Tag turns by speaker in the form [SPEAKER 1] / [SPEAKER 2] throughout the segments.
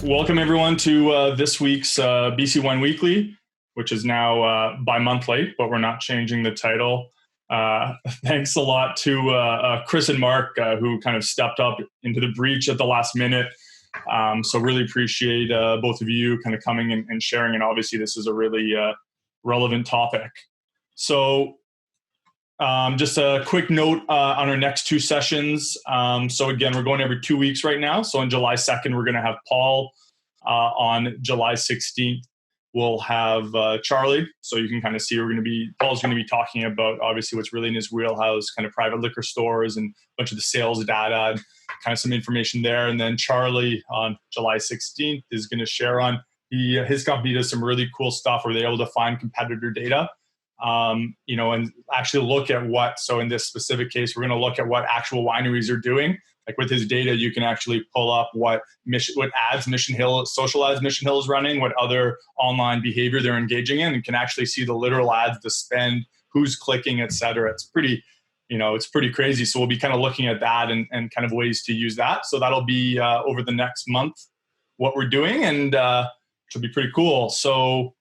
[SPEAKER 1] Welcome everyone to this week's BC Wine Weekly, which is now bi-monthly, but we're not changing the title. Thanks a lot to Chris and Mark, who kind of stepped up into the breach at the last minute. So really appreciate both of you kind of coming and sharing. And obviously this is a really relevant topic. So just a quick note on our next two sessions. So again, we're going every 2 weeks right now. So on July 2nd, we're going to have Paul. On July 16th, we'll have Charlie. So you can kind of see Paul's going to be talking about obviously what's really in his wheelhouse, kind of private liquor stores and a bunch of the sales data, kind of some information there. And then Charlie on July 16th is going to share on his company does some really cool stuff where they're able to find competitor data. And actually look at so in this specific case, we're going to look at what actual wineries are doing. Like with his data, you can actually pull up what ads social ads Mission Hill is running, what other online behavior they're engaging in, and can actually see the literal ads, the spend, who's clicking, et cetera. It's pretty crazy. So we'll be kind of looking at that and kind of ways to use that. So that'll be over the next month, what we're doing, and it'll be pretty cool. So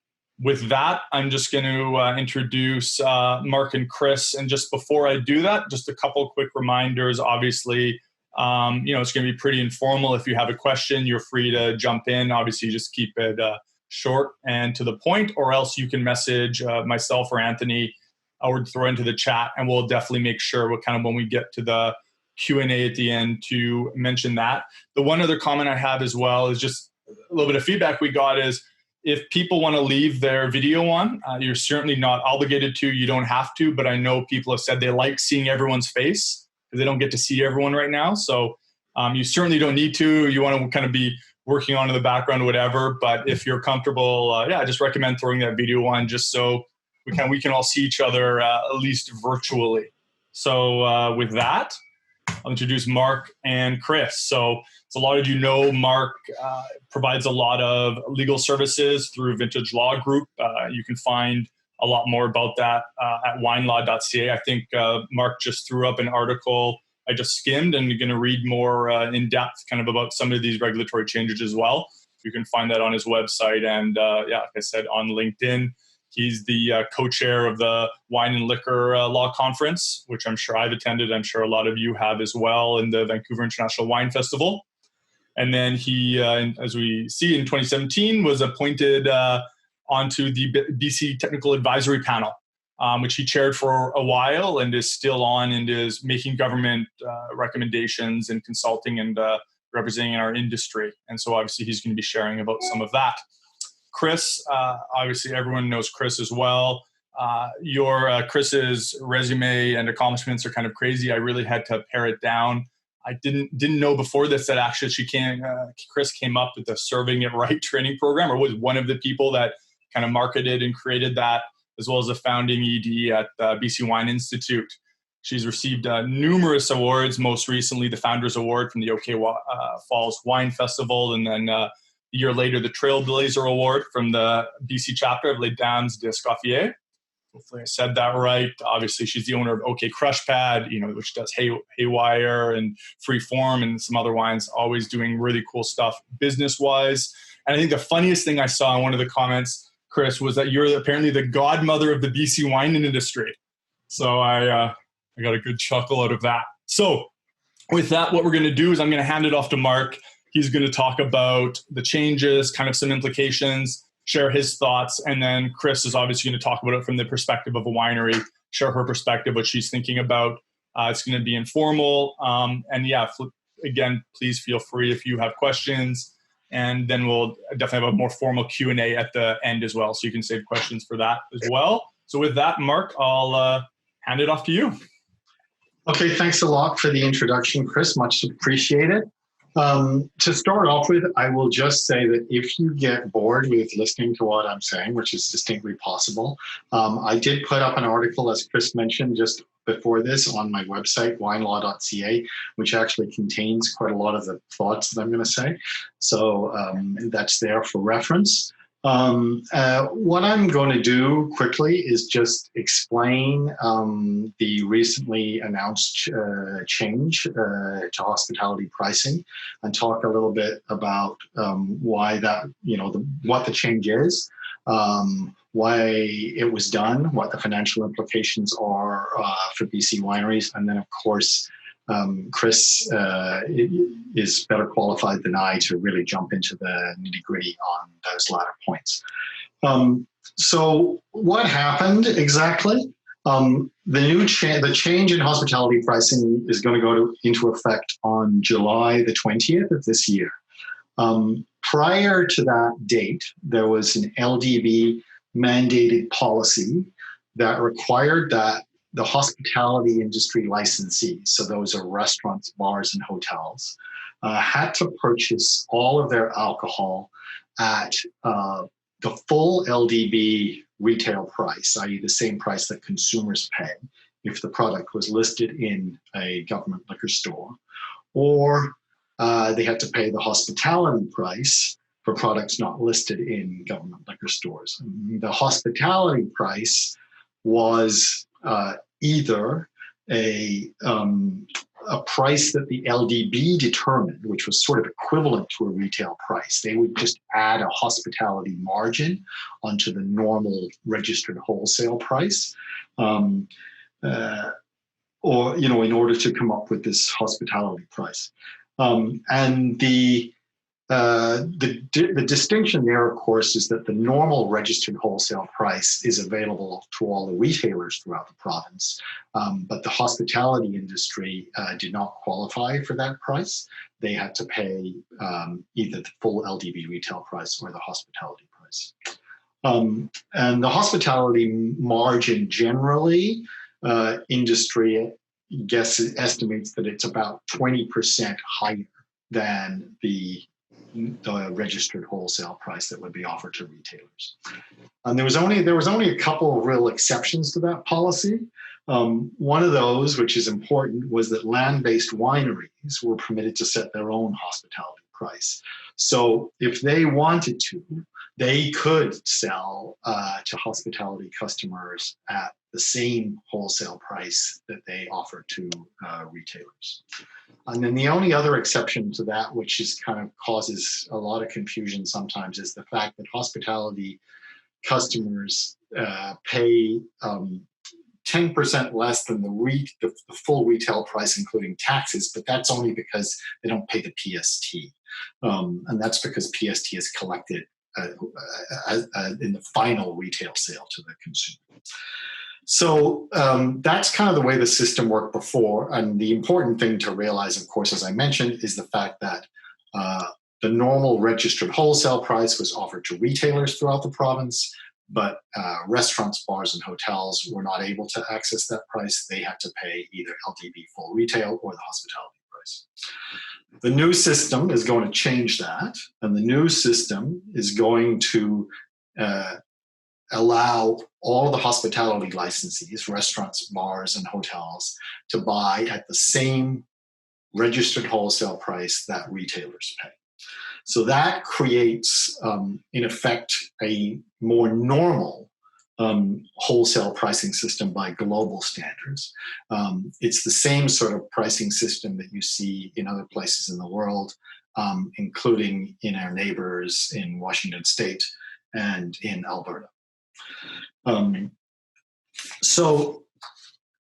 [SPEAKER 1] with that, I'm just going to introduce Mark and Chris. And just before I do that, just a couple quick reminders. Obviously, it's going to be pretty informal. If you have a question, you're free to jump in. Obviously, just keep it short and to the point, or else you can message myself or Anthony or throw into the chat, and we'll definitely make sure when we get to the Q&A at the end to mention that. The one other comment I have as well is just a little bit of feedback we got is, if people want to leave their video on, you're certainly not obligated to. You don't have to, but I know people have said they like seeing everyone's face because they don't get to see everyone right now. So you certainly don't need to. You want to kind of be working on in the background or whatever. But if you're comfortable, I just recommend throwing that video on just so we can all see each other at least virtually. So with that, I'll introduce Mark and Chris. So a lot of you know Mark provides a lot of legal services through Vintage Law Group. You can find a lot more about that at winelaw.ca. I think Mark just threw up an article I just skimmed, and you're going to read more in depth kind of about some of these regulatory changes as well. You can find that on his website and, like I said, on LinkedIn. He's the co-chair of the Wine and Liquor Law Conference, which I'm sure I've attended. I'm sure a lot of you have as well, in the Vancouver International Wine Festival. And then he, as we see in 2017, was appointed onto the BC Technical Advisory Panel, which he chaired for a while and is still on and is making government recommendations and consulting and representing our industry. And so obviously he's going to be sharing about some of that. Chris, obviously everyone knows Chris as well. Chris's resume and accomplishments are kind of crazy. I really had to pare it down. I didn't know before this that actually Chris came up with the Serving It Right training program, or was one of the people that kind of marketed and created that, as well as a founding ED at the BC Wine Institute. She's received numerous awards, most recently the Founders Award from the OK Falls Wine Festival, and then a year later the Trailblazer Award from the BC chapter of Les Dames d'Escoffier. Hopefully I said that right. Obviously, she's the owner of OK Crush Pad, which does Haywire and Freeform and some other wines, always doing really cool stuff business-wise. And I think the funniest thing I saw in one of the comments, Chris, was that you're apparently the godmother of the BC wine industry. So I got a good chuckle out of that. So with that, what we're going to do is I'm going to hand it off to Mark. He's going to talk about the changes, kind of some implications, share his thoughts, and then Chris is obviously going to talk about it from the perspective of a winery, share her perspective, what she's thinking about. It's going to be informal. Again, please feel free if you have questions, and then we'll definitely have a more formal Q&A at the end as well, so you can save questions for that as well. So with that, Mark, I'll hand it off to you.
[SPEAKER 2] Okay, thanks a lot for the introduction, Chris. Much appreciated. To start off with, I will just say that if you get bored with listening to what I'm saying, which is distinctly possible, I did put up an article, as Chris mentioned, just before this on my website, winelaw.ca, which actually contains quite a lot of the thoughts that I'm going to say. So that's there for reference. What I'm going to do quickly is just explain the recently announced change to hospitality pricing, and talk a little bit about why that, what the change is, why it was done, what the financial implications are for BC wineries, and then of course Chris is better qualified than I to really jump into the nitty-gritty on those latter points. So what happened exactly? The change in hospitality pricing is going to go into effect on July the 20th of this year. Prior to that date, there was an LDB mandated policy that required that the hospitality industry licensees, so those are restaurants, bars, and hotels, had to purchase all of their alcohol at the full LDB retail price, i.e. the same price that consumers pay if the product was listed in a government liquor store, or they had to pay the hospitality price for products not listed in government liquor stores. The hospitality price was either a price that the LDB determined, which was sort of equivalent to a retail price. They would just add a hospitality margin onto the normal registered wholesale price, or in order to come up with this hospitality price. And the distinction there, of course, is that the normal registered wholesale price is available to all the retailers throughout the province, but the hospitality industry did not qualify for that price. They had to pay either the full LDB retail price or the hospitality price. And the hospitality margin generally, industry estimates that it's about 20% higher than the registered wholesale price that would be offered to retailers. And there was only a couple of real exceptions to that policy. One of those, which is important, was that land-based wineries were permitted to set their own hospitality price. So if they wanted to, they could sell to hospitality customers at the same wholesale price that they offer to retailers. And then the only other exception to that, which is kind of causes a lot of confusion sometimes, is the fact that hospitality customers pay 10% less than the full retail price, including taxes, but that's only because they don't pay the PST. And that's because PST is collected in the final retail sale to the consumer. So that's kind of the way the system worked before. And the important thing to realize, of course, as I mentioned, is the fact that the normal registered wholesale price was offered to retailers throughout the province, but restaurants, bars, and hotels were not able to access that price. They had to pay either LDB full retail or the hospitality price. The new system is going to change that, and the new system is going to allow all the hospitality licensees, restaurants, bars, and hotels, to buy at the same registered wholesale price that retailers pay. So that creates, in effect, a more normal wholesale pricing system by global standards. It's the same sort of pricing system that you see in other places in the world, including in our neighbors in Washington State and in Alberta. So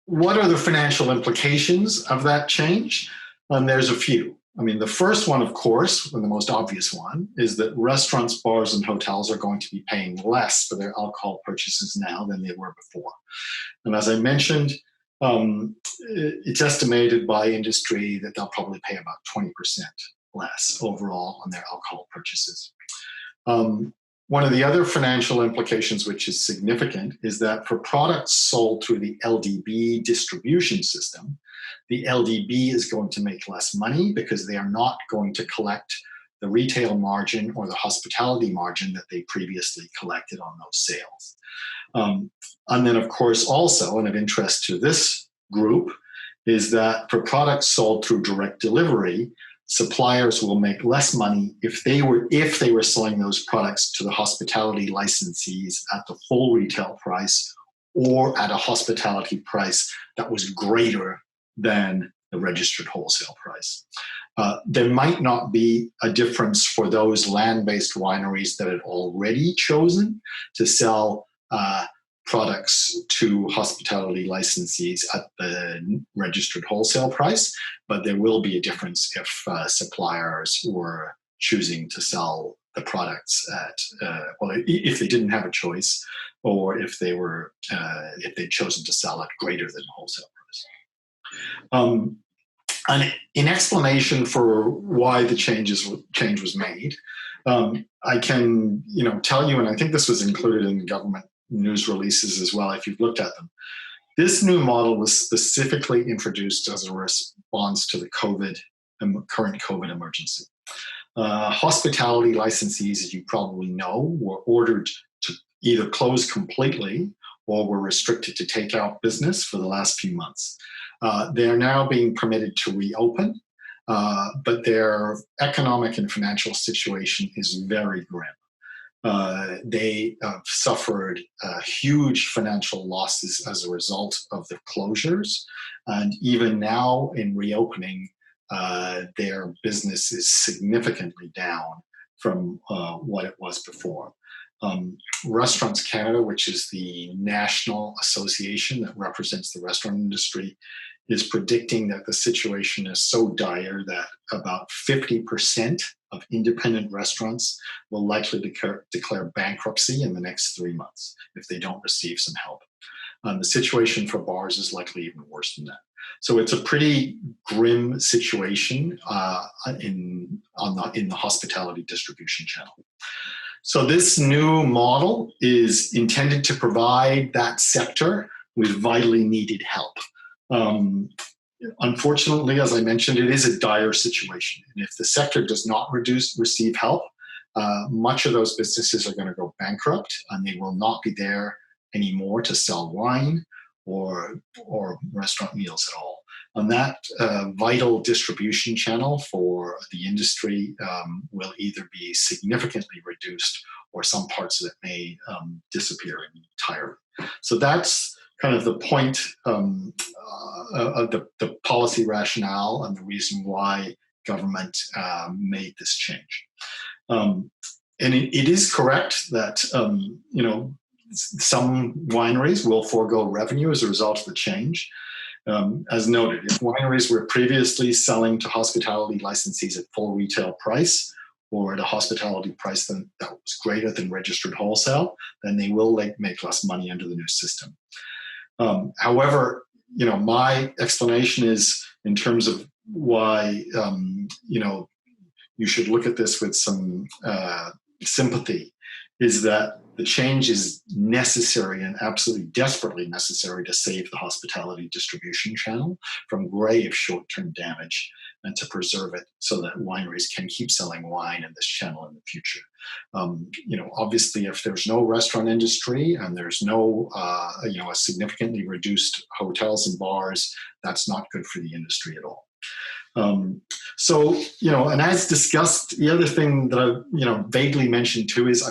[SPEAKER 2] what are the financial implications of that change? There's a few. I mean, the first one, of course, and the most obvious one, is that restaurants, bars, and hotels are going to be paying less for their alcohol purchases now than they were before. And as I mentioned, it's estimated by industry that they'll probably pay about 20% less overall on their alcohol purchases. One of the other financial implications, which is significant, is that for products sold through the LDB distribution system, the LDB is going to make less money because they are not going to collect the retail margin or the hospitality margin that they previously collected on those sales. And then, of course, also, and of interest to this group, is that for products sold through direct delivery, suppliers will make less money if they were selling those products to the hospitality licensees at the full retail price or at a hospitality price that was greater than the registered wholesale price. There might not be a difference for those land-based wineries that had already chosen to sell products to hospitality licensees at the registered wholesale price, but there will be a difference if suppliers were choosing to sell the products at, if they didn't have a choice, or if they'd chosen to sell at greater than wholesale price. And in explanation for why the change was made, I can tell you, and I think this was included in government news releases as well, if you've looked at them. This new model was specifically introduced as a response to the current COVID emergency. Hospitality licensees, as you probably know, were ordered to either close completely or were restricted to take out business for the last few months. They are now being permitted to reopen, but their economic and financial situation is very grim. They have suffered huge financial losses as a result of the closures. And even now in reopening, their business is significantly down from what it was before. Restaurants Canada, which is the national association that represents the restaurant industry, is predicting that the situation is so dire that about 50% of independent restaurants will likely declare bankruptcy in the next 3 months if they don't receive some help. The situation for bars is likely even worse than that. So it's a pretty grim situation in the hospitality distribution channel. So this new model is intended to provide that sector with vitally needed help. Unfortunately, as I mentioned, it is a dire situation. And if the sector does not receive help, much of those businesses are going to go bankrupt and they will not be there anymore to sell wine or restaurant meals at all. And that vital distribution channel for the industry will either be significantly reduced or some parts of it may disappear entirely. So that's kind of the point of the policy rationale and the reason why government made this change. And it is correct that some wineries will forego revenue as a result of the change. As noted, if wineries were previously selling to hospitality licensees at full retail price or at a hospitality price that was greater than registered wholesale, then they will make less money under the new system. However, my explanation is in terms of why, you should look at this with some sympathy, is that the change is necessary and absolutely desperately necessary to save the hospitality distribution channel from grave short-term damage and to preserve it so that wineries can keep selling wine in this channel in the future. Obviously, if there's no restaurant industry and there's no, a significantly reduced hotels and bars, that's not good for the industry at all. And as discussed, the other thing that I, vaguely mentioned too is,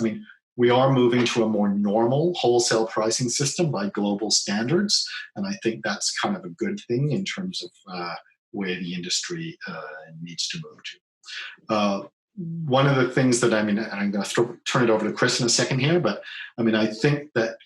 [SPEAKER 2] we are moving to a more normal wholesale pricing system by global standards. And I think that's kind of a good thing in terms of where the industry needs to move to. One of the things that, and I'm going to turn it over to Chris in a second here, but I think that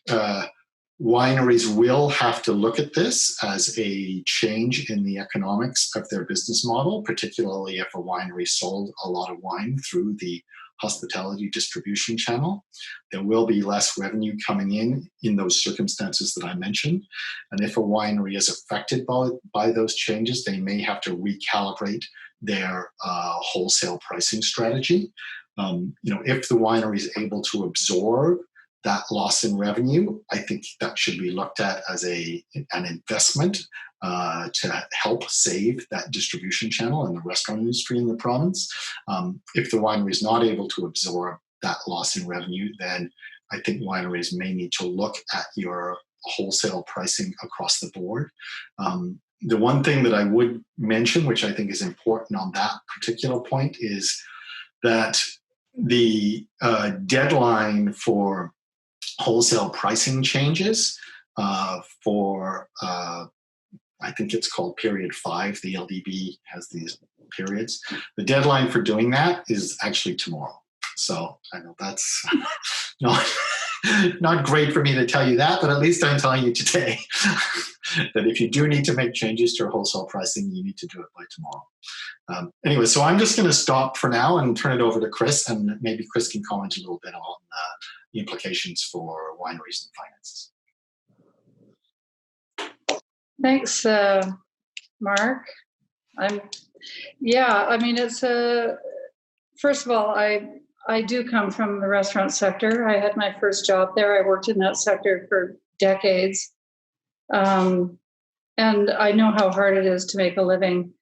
[SPEAKER 2] wineries will have to look at this as a change in the economics of their business model, particularly if a winery sold a lot of wine through the hospitality distribution channel. There will be less revenue coming in those circumstances that I mentioned. And if a winery is affected by those changes, they may have to recalibrate their wholesale pricing strategy. If the winery is able to absorb that loss in revenue, I think that should be looked at as an investment to help save that distribution channel and the restaurant industry in the province. If the winery is not able to absorb that loss in revenue, then I think wineries may need to look at your wholesale pricing across the board. The one thing that I would mention, which I think is important on that particular point, is that the deadline for wholesale pricing changes for I think it's called period 5. The LDB has these periods. The deadline for doing that is actually tomorrow. So I know that's not great for me to tell you that, but at least I'm telling you today that if you do need to make changes to your wholesale pricing, you need to do it by tomorrow. Anyway, so I'm just going to stop for now and turn it over to Chris, and maybe Chris can comment a little bit on the implications for wineries and finances.
[SPEAKER 3] Thanks, Mark. It's first of all, I do come from the restaurant sector. I had my first job there. I worked in that sector for decades. And I know how hard it is to make a living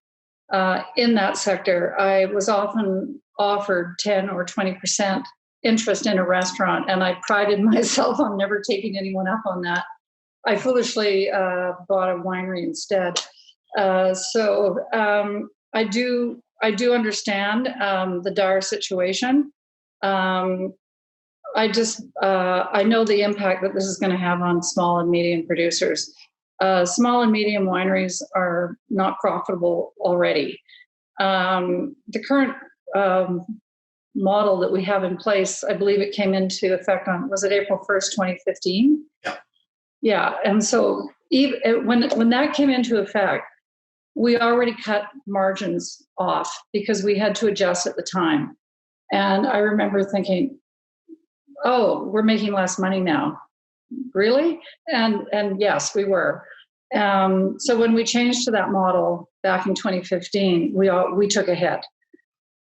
[SPEAKER 3] in that sector. I was often offered 10 or 20% interest in a restaurant, and I prided myself on never taking anyone up on that. I foolishly bought a winery instead. So I do understand the dire situation. I know the impact that this is going to have on small and medium producers. Small and medium wineries are not profitable already. The current model that we have in place, I believe it came into effect on, was it April 1st, 2015?
[SPEAKER 2] Yeah.
[SPEAKER 3] Yeah, and so even when that came into effect, we already cut margins off because we had to adjust at the time. And I remember thinking, oh, we're making less money now. Really? And yes, we were. So when we changed to that model back in 2015, we took a hit.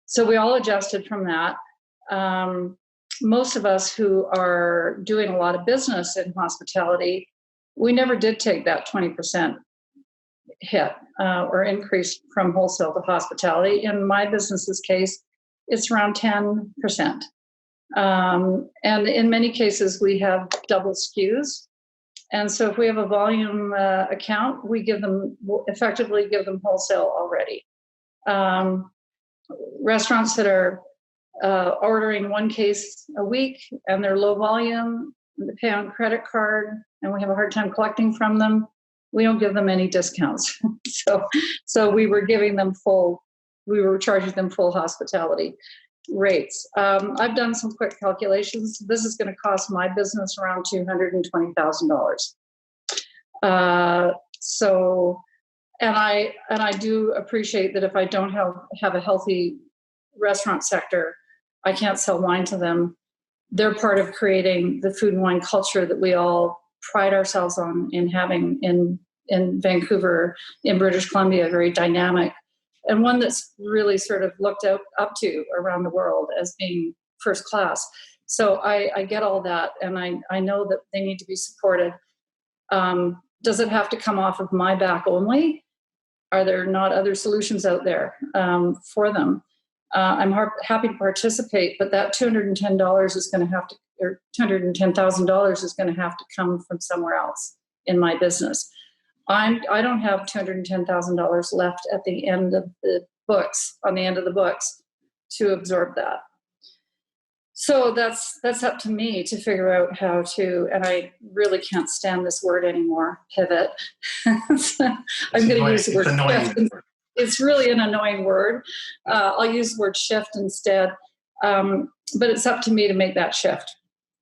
[SPEAKER 3] So we all adjusted from that. Most of us who are doing a lot of business in hospitality, we never did take that 20% hit or increase from wholesale to hospitality. In my business's case, it's around 10%. And in many cases, we have double SKUs. And so if we have a volume account, we effectively give them wholesale already. Restaurants that are ordering one case a week and they're low volume, and they pay on credit card, and we have a hard time collecting from them, we don't give them any discounts. So we were charging them full hospitality rates. I've done some quick calculations. This is going to cost my business around $220,000. And I do appreciate that if I don't have a healthy restaurant sector, I can't sell wine to them. They're part of creating the food and wine culture that we all pride ourselves on in having in Vancouver, in British Columbia, very dynamic, and one that's really sort of looked up to around the world as being first class. So I get all that, and I know that they need to be supported. Does it have to come off of my back only? Are there not other solutions out there for them? I'm happy to participate, but that $210 is going to have to, or $210,000 is going to have to come from somewhere else in my business. I don't have $210,000 left at the end of the books, on the end of the books, to absorb that. So that's up to me to figure out how to, and I really can't stand this word anymore, pivot. I'm going to use the word shift. It's really an annoying word. I'll use the word shift instead, but it's up to me to make that shift.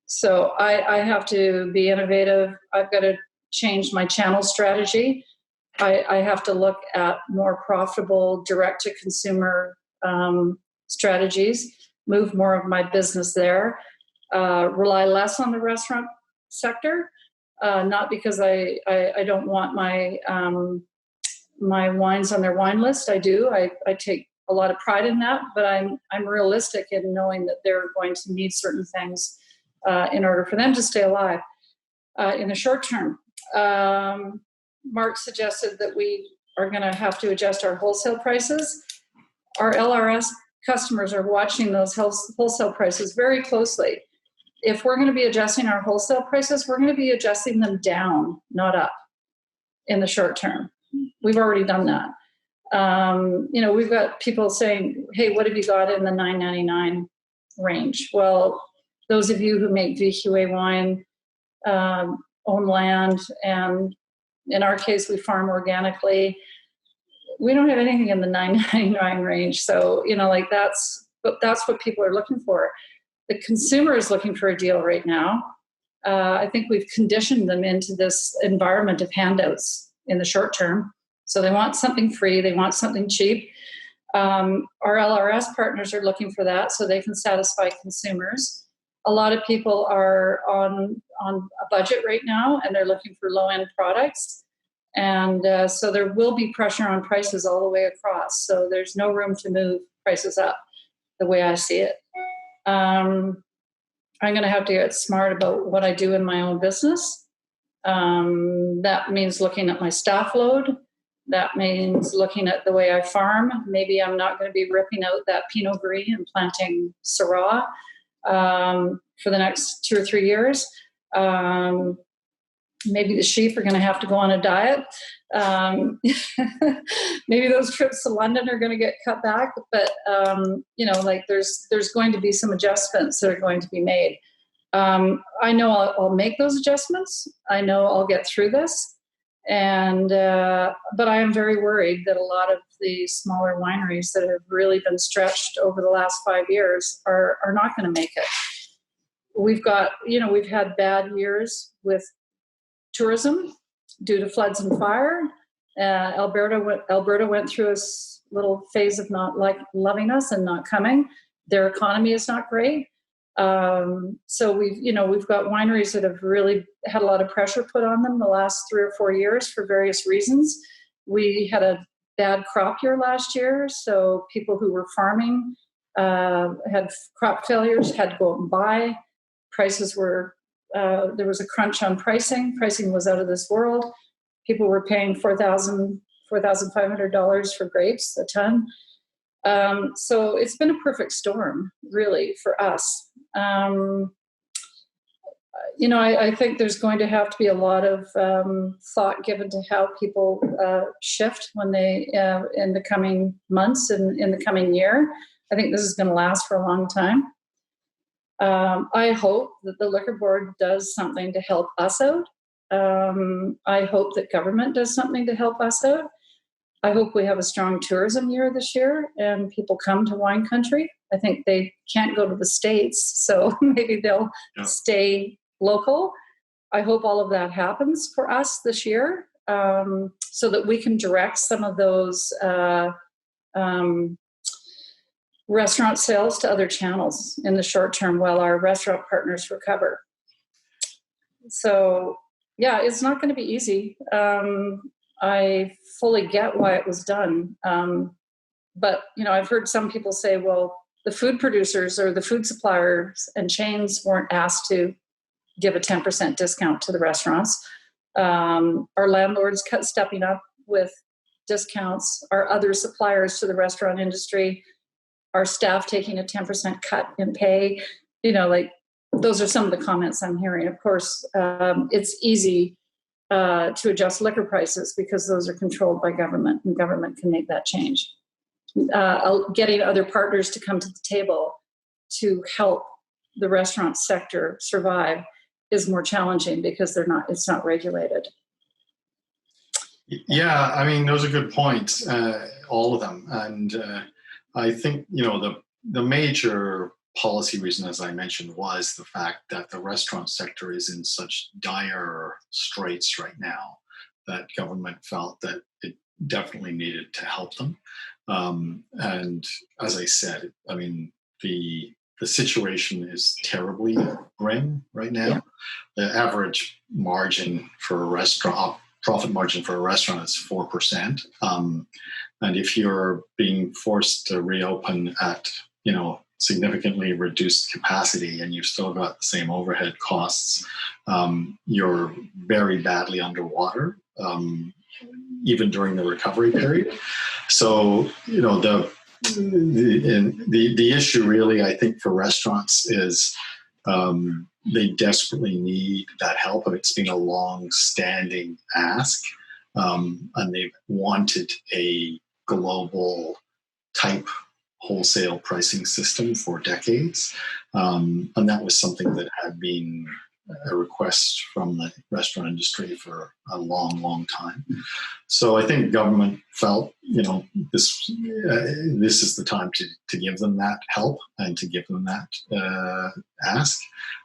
[SPEAKER 3] So I have to be innovative. I've got to change my channel strategy. I have to look at more profitable direct-to-consumer strategies, move more of my business there, rely less on the restaurant sector, not because I don't want my wines on their wine list. I do. I take a lot of pride in that, but I'm realistic in knowing that they're going to need certain things in order for them to stay alive in the short term. Mark suggested that we are going to have to adjust our wholesale prices. Our LRS customers are watching those wholesale prices very closely. If we're going to be adjusting our wholesale prices, we're going to be adjusting them down, not up, in the short term. We've already done that. We've got people saying, hey, what have you got in the $9.99 range? Well, those of you who make VQA wine own land, and in our case, we farm organically. We don't have anything in the $9.99 range. So, that's what people are looking for. The consumer is looking for a deal right now. I think we've conditioned them into this environment of handouts in the short term. So they want something free. They want something cheap. Our LRS partners are looking for that so they can satisfy consumers. A lot of people are on a budget right now, and they're looking for low-end products. And so there will be pressure on prices all the way across. So there's no room to move prices up the way I see it. I'm going to have to get smart about what I do in my own business. That means looking at my staff load. That means looking at the way I farm. Maybe I'm not going to be ripping out that Pinot Gris and planting Syrah for the next 2 or 3 years. Maybe the sheep are going to have to go on a diet. Maybe those trips to London are going to get cut back. But, there's going to be some adjustments that are going to be made. I know I'll make those adjustments. I know I'll get through this. But I am very worried that a lot of the smaller wineries that have really been stretched over the last 5 years are not going to make it. We've had bad years with tourism due to floods and fire. Alberta went through a little phase of not loving us and not coming. Their economy is not great. So we've got wineries that have really had a lot of pressure put on them the last 3 or 4 years for various reasons. We had a bad crop year last year, so people who were farming had crop failures, had to go out and buy. Prices were there was a crunch on pricing. Pricing was out of this world. People were paying $4,500 for grapes a ton. So it's been a perfect storm, really, for us. I think there's going to have to be a lot of thought given to how people shift when they in the coming months and in the coming year. I think this is going to last for a long time. I hope that the liquor board does something to help us out. I hope that government does something to help us out. I hope we have a strong tourism year this year and people come to wine country. I think they can't go to the States, so maybe they'll stay local. I hope all of that happens for us this year, so that we can direct some of those restaurant sales to other channels in the short term while our restaurant partners recover. So, yeah, it's not going to be easy. I fully get why it was done. But, I've heard some people say, well, the food producers or the food suppliers and chains weren't asked to give a 10% discount to the restaurants. Our landlords kept stepping up with discounts, our other suppliers to the restaurant industry, our staff taking a 10% cut in pay. Those are some of the comments I'm hearing. Of course, it's easy to adjust liquor prices because those are controlled by government, and government can make that change. Getting other partners to come to the table to help the restaurant sector survive is more challenging because it's not regulated.
[SPEAKER 2] Yeah, I mean, those are good points, all of them. And I think, the major policy reason, as I mentioned, was the fact that the restaurant sector is in such dire straits right now that government felt that it definitely needed to help them. And as I said, I mean, the situation is terribly grim right now. Yeah. The average margin for a restaurant, profit margin for a restaurant is 4%. And if you're being forced to reopen at, significantly reduced capacity and you've still got the same overhead costs, you're very badly underwater, even during the recovery period. So, the issue really, I think, for restaurants is they desperately need that help. It's been a long-standing ask. and they've wanted a global type wholesale pricing system for decades. And that was something that had been a request from the restaurant industry for a long, long time. So I think government felt, this is the time to give them that help and to give them that ask.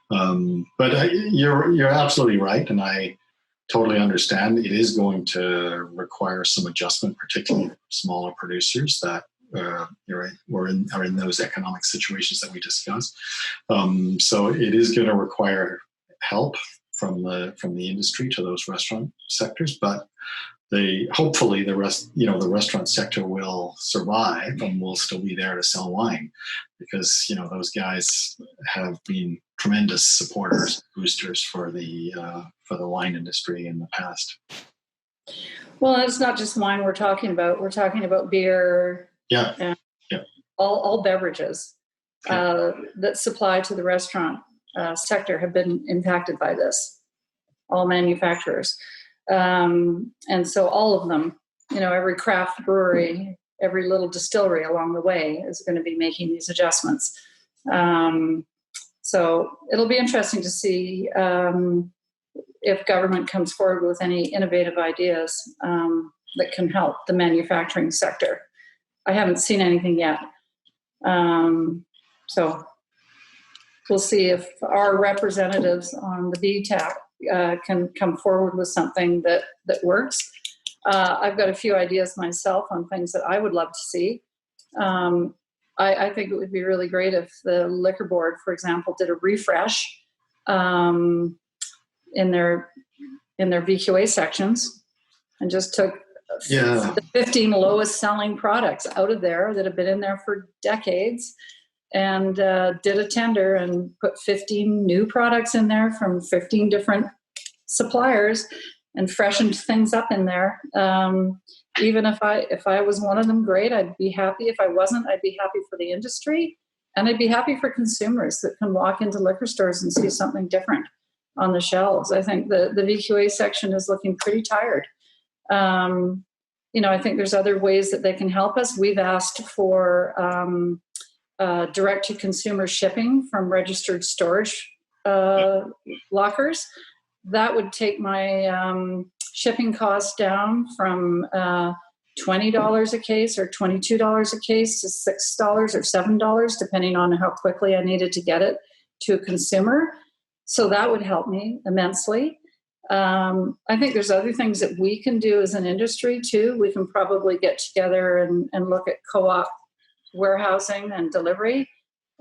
[SPEAKER 2] But you're absolutely right, and I totally understand. It is going to require some adjustment, particularly for smaller producers that are in those economic situations that we discussed. So it is going to require help from the industry to those restaurant sectors, but hopefully the restaurant sector will survive and will still be there to sell wine, because those guys have been tremendous supporters, boosters for the wine industry in the past.
[SPEAKER 3] Well, it's not just wine we're talking about. We're talking about beer, and all beverages that supply to the restaurant sector have been impacted by this. All manufacturers. And so all of them, every craft brewery, every little distillery along the way is going to be making these adjustments. So it'll be interesting to see if government comes forward with any innovative ideas that can help the manufacturing sector. I haven't seen anything yet. So we'll see if our representatives on the BTAP can come forward with something that works. I've got a few ideas myself on things that I would love to see. I think it would be really great if the liquor board, for example, did a refresh in their VQA sections and just took the 15 lowest selling products out of there that have been in there for decades, and did a tender and put 15 new products in there from 15 different suppliers and freshened things up in there. Even if I was one of them, great, I'd be happy. If I wasn't, I'd be happy for the industry, and I'd be happy for consumers that can walk into liquor stores and see something different on the shelves. I think the VQA section is looking pretty tired. I think there's other ways that they can help us. We've asked for direct-to-consumer shipping from registered storage lockers. That would take my shipping costs down from $20 a case or $22 a case to $6 or $7, depending on how quickly I needed to get it to a consumer. So that would help me immensely. I think there's other things that we can do as an industry too. We can probably get together and look at co-op warehousing and delivery.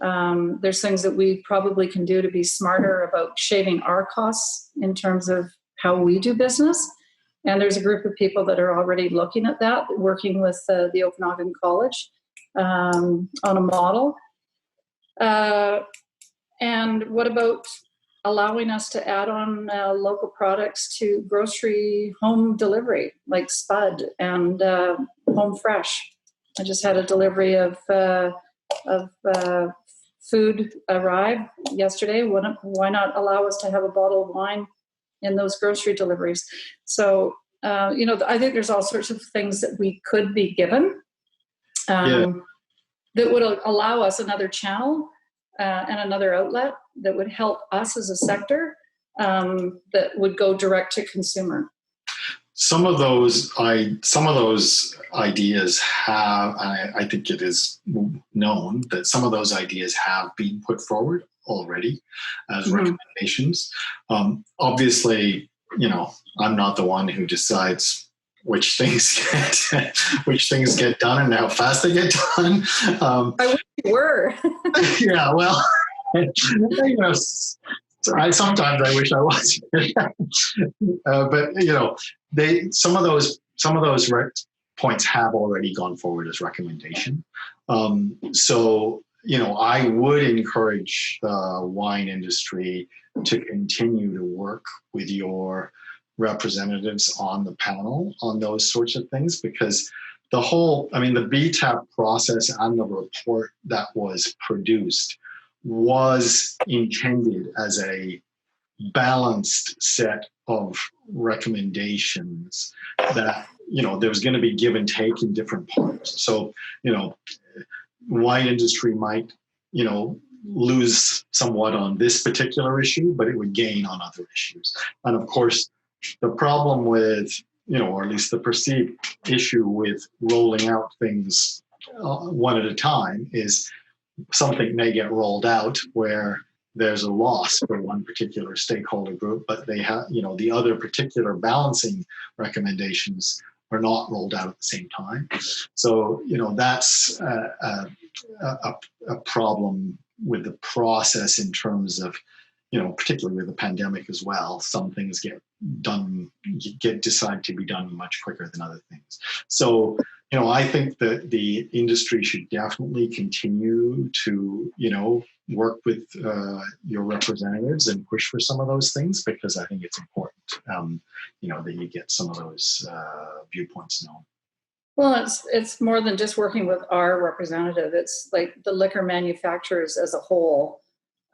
[SPEAKER 3] There's things that we probably can do to be smarter about shaving our costs in terms of how we do business. And there's a group of people that are already looking at that, working with the Okanagan College on a model. And what about allowing us to add on local products to grocery home delivery, like Spud and Home Fresh? I just had a delivery of food arrive yesterday. Why not allow us to have a bottle of wine in those grocery deliveries? So, I think there's all sorts of things that we could be given that would allow us another channel and another outlet that would help us as a sector that would go direct to consumer.
[SPEAKER 2] Some of those ideas have, I think it is known that some of those ideas have been put forward already as recommendations. Obviously, I'm not the one who decides which things get done and how fast they get done.
[SPEAKER 3] I wish you were.
[SPEAKER 2] Yeah, well, sometimes I wish I was. But some of those points have already gone forward as recommendation. So I would encourage the wine industry to continue to work with your representatives on the panel on those sorts of things, because the BTAP process and the report that was produced was intended as a balanced set of recommendations that, there's going to be give and take in different parts. So, wine industry might, lose somewhat on this particular issue, but it would gain on other issues. And of course, the problem with, or at least the perceived issue with rolling out things one at a time is something may get rolled out where there's a loss for one particular stakeholder group, but they have, the other particular balancing recommendations are not rolled out at the same time. So, that's a problem with the process in terms of, particularly with the pandemic as well. Some things decide to be done much quicker than other things. So, I think that the industry should definitely continue to, work with your representatives and push for some of those things, because I think it's important, that you get some of those viewpoints known.
[SPEAKER 3] Well, it's more than just working with our representative. It's like the liquor manufacturers as a whole.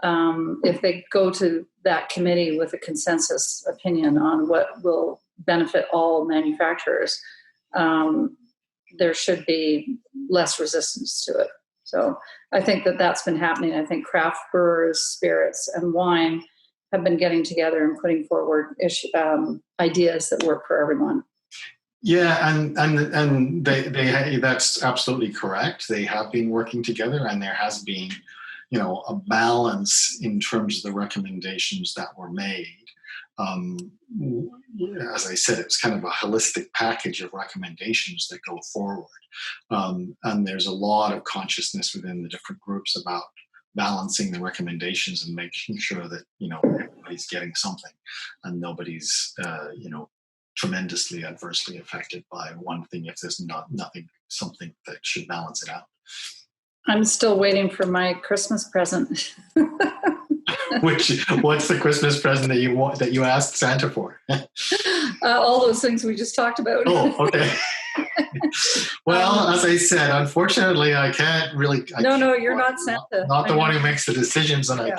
[SPEAKER 3] If they go to that committee with a consensus opinion on what will benefit all manufacturers, there should be less resistance to it. So I think that's been happening. I think craft brewers, spirits, and wine have been getting together and putting forward ideas that work for everyone.
[SPEAKER 2] Yeah, and they that's absolutely correct. They have been working together, and there has been, a balance in terms of the recommendations that were made. As I said, it's kind of a holistic package of recommendations that go forward. And there's a lot of consciousness within the different groups about balancing the recommendations and making sure that, everybody's getting something and nobody's, tremendously adversely affected by one thing if there's something that should balance it out.
[SPEAKER 3] I'm still waiting for my Christmas present.
[SPEAKER 2] What's the Christmas present that you asked Santa for?
[SPEAKER 3] All those things we just talked about.
[SPEAKER 2] Oh, okay. Well, as I said, unfortunately, I can't really.
[SPEAKER 3] No, you're not Santa.
[SPEAKER 2] Not the one who makes the decisions, and I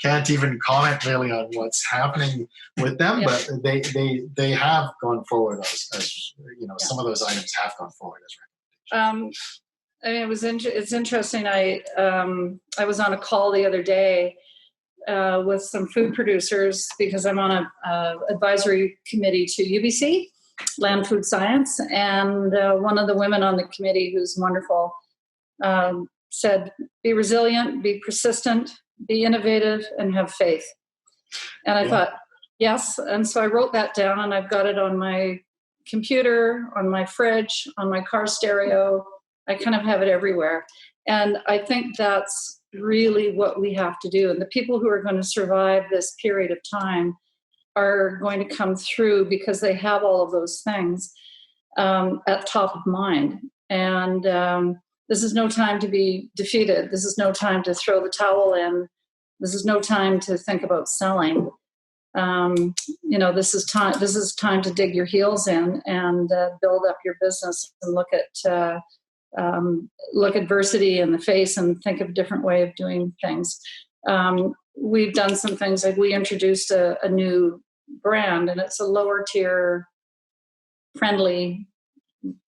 [SPEAKER 2] can't even comment really on what's happening with them. Yeah. But they have gone forward as some of those items have gone forward as recommendations.
[SPEAKER 3] It's interesting. I was on a call the other day with some food producers because I'm on a advisory committee to UBC, Land Food Science, and one of the women on the committee, who's wonderful, said, "Be resilient, be persistent, be innovative, and have faith." And I thought, yes. And so I wrote that down, and I've got it on my computer, on my fridge, on my car stereo. I kind of have it everywhere. And I think that's really what we have to do. And the people who are going to survive this period of time are going to come through because they have all of those things at top of mind. And this is no time to be defeated. This is no time to throw the towel in. This is no time to think about selling. This is time to dig your heels in and build up your business and look adversity in the face and think of a different way of doing things. We've done some things, like we introduced a new brand, and it's a lower tier friendly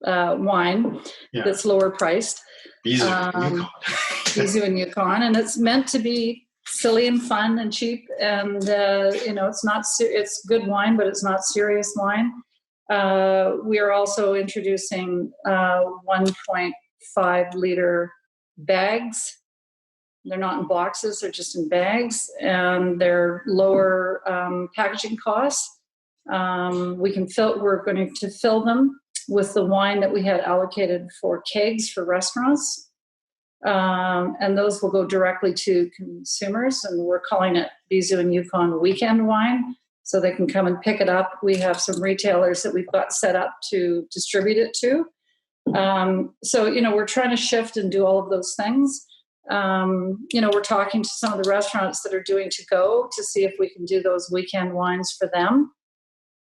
[SPEAKER 3] wine that's lower priced. Bizu and Yukon, and it's meant to be silly and fun and cheap, and it's good wine, but it's not serious wine. We are also introducing 1.5 liter bags. They're not in boxes, they're just in bags, and they're lower packaging costs. We're going to fill them with the wine that we had allocated for kegs for restaurants. And those will go directly to consumers, and we're calling it Bizu and Yukon Weekend Wine, so they can come and pick it up. We have some retailers that we've got set up to distribute it to. We're trying to shift and do all of those things. We're talking to some of the restaurants that are doing to go to see if we can do those weekend wines for them,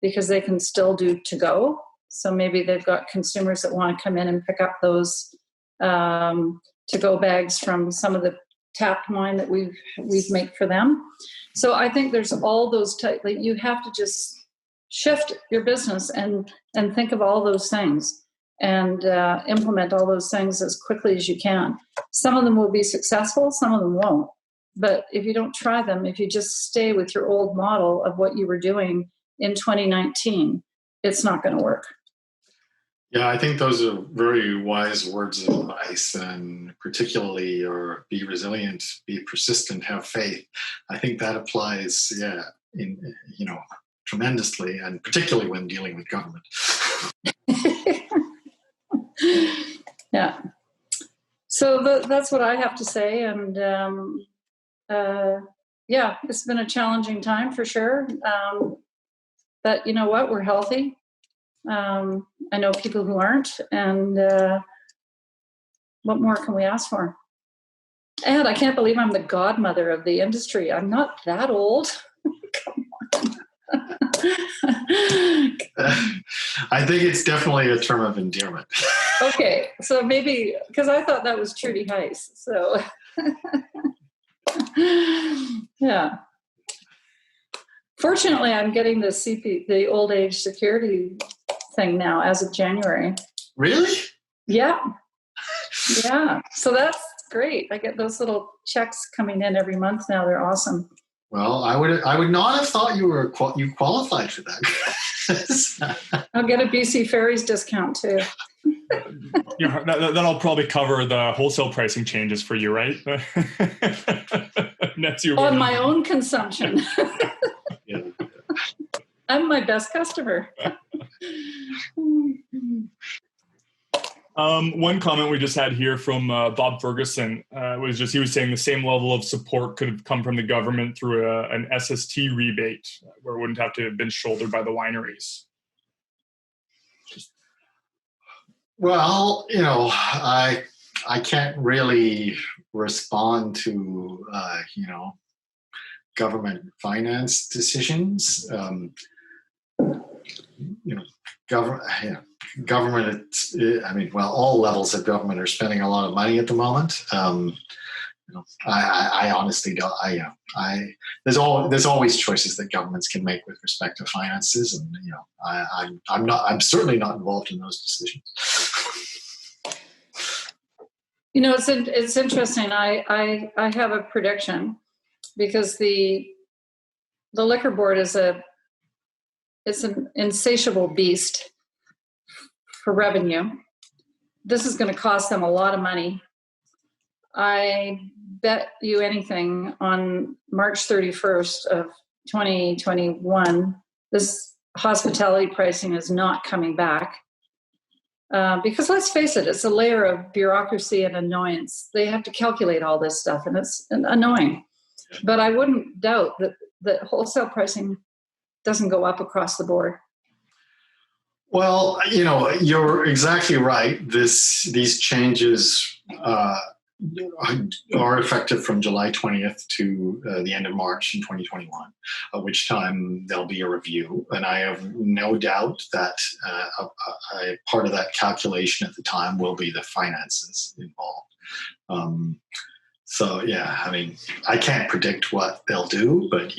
[SPEAKER 3] because they can still do to go. So maybe they've got consumers that want to come in and pick up those to go bags from some of the tapped wine that we've made for them. So I think there's all those like you have to just shift your business and think of all those things and implement all those things as quickly as you can. Some of them will be successful, some of them won't. But if you don't try them, if you just stay with your old model of what you were doing in 2019, it's not going to work.
[SPEAKER 2] Yeah, I think those are very wise words of advice, and particularly, or be resilient, be persistent, have faith. I think that applies, tremendously, and particularly when dealing with government.
[SPEAKER 3] Yeah. So that's what I have to say, and it's been a challenging time for sure. But you know what? We're healthy. I know people who aren't, and what more can we ask for? And I can't believe I'm the godmother of the industry. I'm not that old. Come on.
[SPEAKER 2] I think it's definitely a term of endearment.
[SPEAKER 3] Okay, so maybe, because I thought that was Trudy Heiss. So, yeah. Fortunately, I'm getting the old age security thing now as of January.
[SPEAKER 2] Really?
[SPEAKER 3] Yeah. Yeah. So that's great. I get those little checks coming in every month now. They're awesome.
[SPEAKER 2] Well, I would not have thought you qualified for that.
[SPEAKER 3] I'll get a BC Ferries discount too.
[SPEAKER 1] That'll probably cover the wholesale pricing changes for you, right? That's your
[SPEAKER 3] on my own consumption.
[SPEAKER 2] Yeah.
[SPEAKER 3] I'm my best customer.
[SPEAKER 1] One comment we just had here from Bob Ferguson he was saying the same level of support could have come from the government through an SST rebate where it wouldn't have to have been shouldered by the wineries.
[SPEAKER 2] Well, I can't really respond to government finance decisions. Government. All levels of government are spending a lot of money at the moment. I honestly don't. There's always choices that governments can make with respect to finances, and I'm certainly not involved in those decisions.
[SPEAKER 3] It's interesting. I have a prediction because the liquor board it's an insatiable beast for revenue. This is going to cost them a lot of money. I bet you anything on March 31st of 2021, this hospitality pricing is not coming back. Because let's face it, it's a layer of bureaucracy and annoyance. They have to calculate all this stuff, and it's annoying. But I wouldn't doubt that wholesale pricing doesn't go up across the board.
[SPEAKER 2] Well, you're exactly right. These changes are effective from July 20th to the end of March in 2021, at which time there'll be a review. And I have no doubt that a part of that calculation at the time will be the finances involved. I can't predict what they'll do, but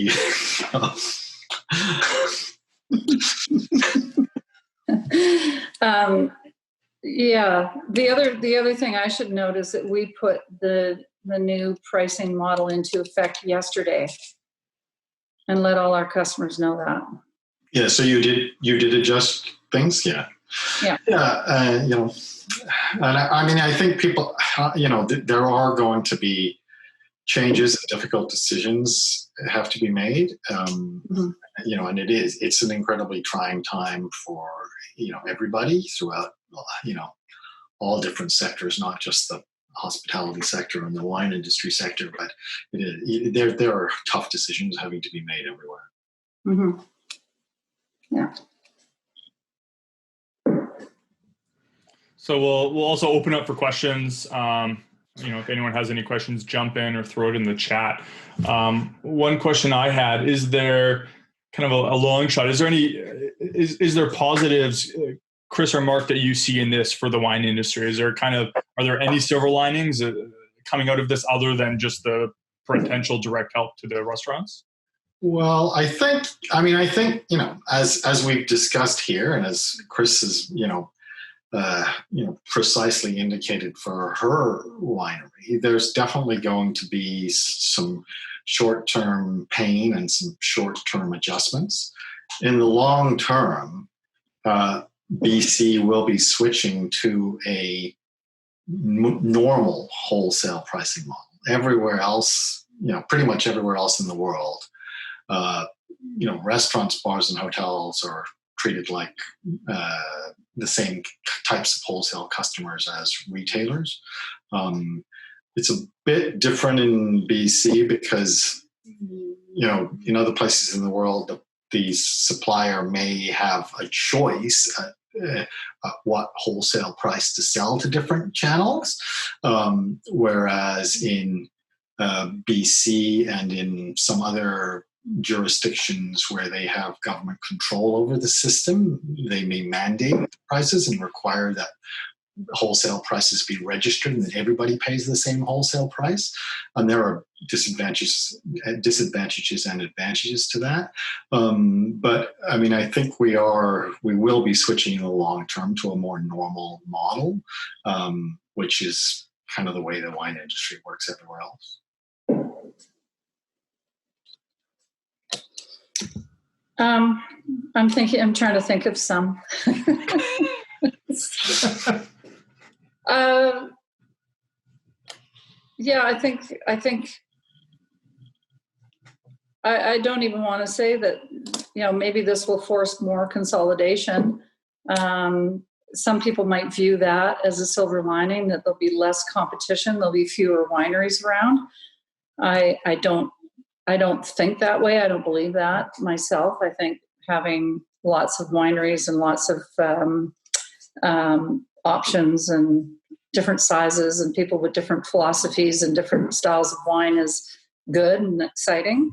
[SPEAKER 2] The other thing I should note is that we put the new pricing model into effect yesterday, and let all our customers know that. Yeah. So you did adjust things. Yeah.
[SPEAKER 3] Yeah.
[SPEAKER 2] Yeah. And I think people, there are going to be changes, difficult decisions have to be made. Mm-hmm. And it's an incredibly trying time for, everybody throughout, all different sectors, not just the hospitality sector and the wine industry sector, but there are tough decisions having to be made everywhere.
[SPEAKER 3] Mm-hmm. Yeah.
[SPEAKER 1] So we'll also open up for questions. If anyone has any questions, jump in or throw it in the chat. One question I had, is there kind of a long shot? Is there positives, Chris or Mark, that you see in this for the wine industry? Are there any silver linings coming out of this other than just the potential direct help to the restaurants?
[SPEAKER 2] Well, I think, as we've discussed here, and as Chris has, precisely indicated for her winery, there's definitely going to be some short-term pain and some short-term adjustments. In the long term, BC will be switching to a normal wholesale pricing model. Everywhere else, pretty much everywhere else in the world, restaurants, bars, and hotels are treated like the same types of wholesale customers as retailers. It's a bit different in BC because, in other places in the world, the supplier may have a choice what wholesale price to sell to different channels, whereas in BC and in some other jurisdictions where they have government control over the system, they may mandate prices and require that wholesale prices be registered and that everybody pays the same wholesale price. And there are disadvantages and advantages to that. But I think we will be switching in the long term to a more normal model, which is kind of the way the wine industry works everywhere else.
[SPEAKER 3] I'm trying to think of some. I don't even want to say that, maybe this will force more consolidation. Some people might view that as a silver lining, that there'll be less competition, there'll be fewer wineries around. I don't think that way. I don't believe that myself. I think having lots of wineries and lots of options and different sizes and people with different philosophies and different styles of wine is good and exciting.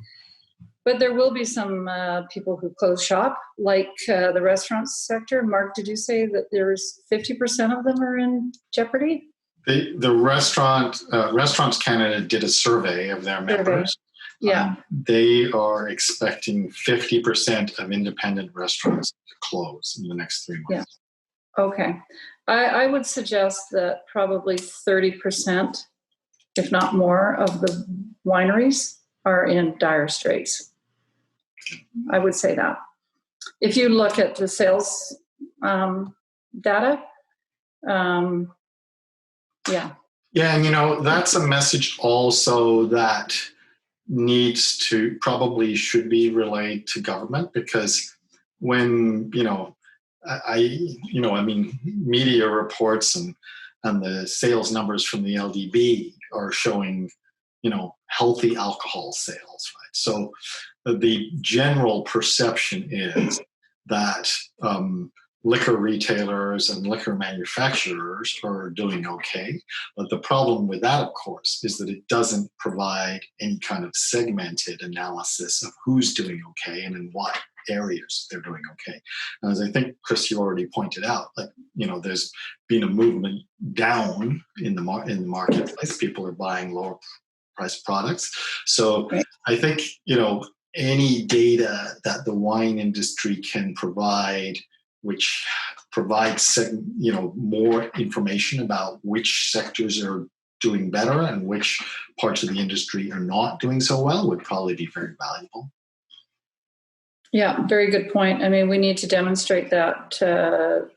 [SPEAKER 3] But there will be some people who close shop, like the restaurant sector. Mark, did you say that there's 50% of them are in jeopardy?
[SPEAKER 2] The Restaurants Canada did a survey of their members.
[SPEAKER 3] Yeah.
[SPEAKER 2] They are expecting 50% of independent restaurants to close in the next 3 months.
[SPEAKER 3] Yeah. Okay. I would suggest that probably 30%, if not more, of the wineries are in dire straits. I would say that. If you look at the sales data, yeah.
[SPEAKER 2] Yeah, and that's a message also that should be relayed to government, because when, media reports and the sales numbers from the LDB are showing, healthy alcohol sales, right? So the general perception is that liquor retailers and liquor manufacturers are doing okay. But the problem with that, of course, is that it doesn't provide any kind of segmented analysis of who's doing okay and in what areas they're doing okay. And as I think, Chris, you already pointed out, there's been a movement down in the marketplace. People are buying lower priced products. So right. I think, any data that the wine industry can provide, which provides, more information about which sectors are doing better and which parts of the industry are not doing so well, would probably be very valuable.
[SPEAKER 3] Yeah, very good point. We need to demonstrate that.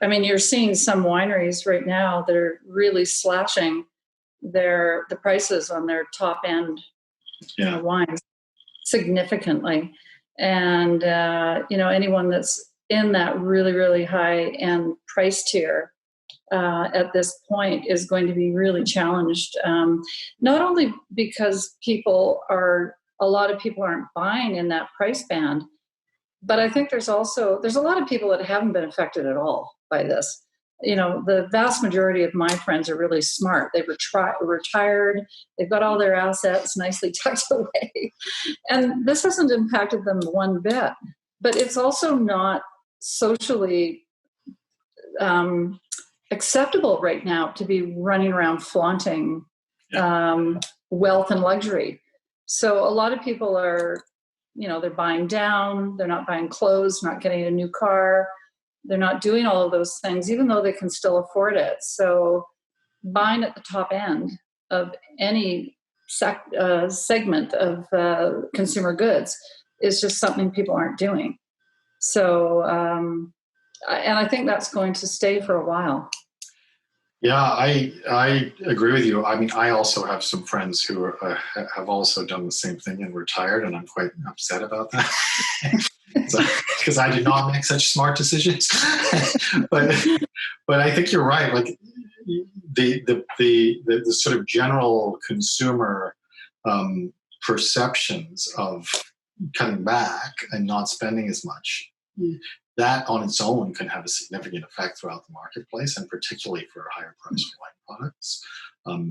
[SPEAKER 3] You're seeing some wineries right now that are really slashing the prices on their top end wines significantly. And, anyone that's in that really, really high end price tier at this point is going to be really challenged. Not only because a lot of people aren't buying in that price band, but I think there's a lot of people that haven't been affected at all by this. The vast majority of my friends are really smart. They've retired. They've got all their assets nicely tucked away. And this hasn't impacted them one bit. But it's also not socially acceptable right now to be running around flaunting wealth and luxury. So a lot of people are they're buying down, they're not buying clothes, not getting a new car. They're not doing all of those things, even though they can still afford it. So buying at the top end of any segment of consumer goods is just something people aren't doing. So, and I think that's going to stay for a while.
[SPEAKER 2] Yeah, I agree with you. I mean, I also have some friends who have also done the same thing and retired, and I'm quite upset about that because I did not make such smart decisions. but I think you're right. Like the sort of general consumer perceptions of cutting back and not spending as much, that on its own can have a significant effect throughout the marketplace, and particularly for higher priced wine products.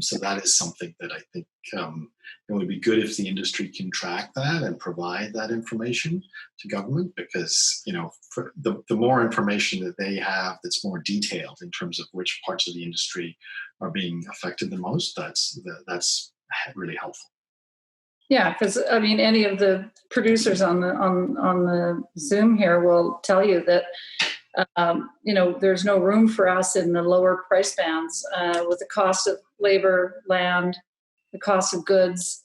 [SPEAKER 2] So that is something that I think it would be good if the industry can track that and provide that information to government, because for the more information that they have that's more detailed in terms of which parts of the industry are being affected the most, that's really helpful.
[SPEAKER 3] Yeah, because I mean, any of the producers on the Zoom here will tell you that there's no room for us in the lower price bands with the cost of labor, land, the cost of goods,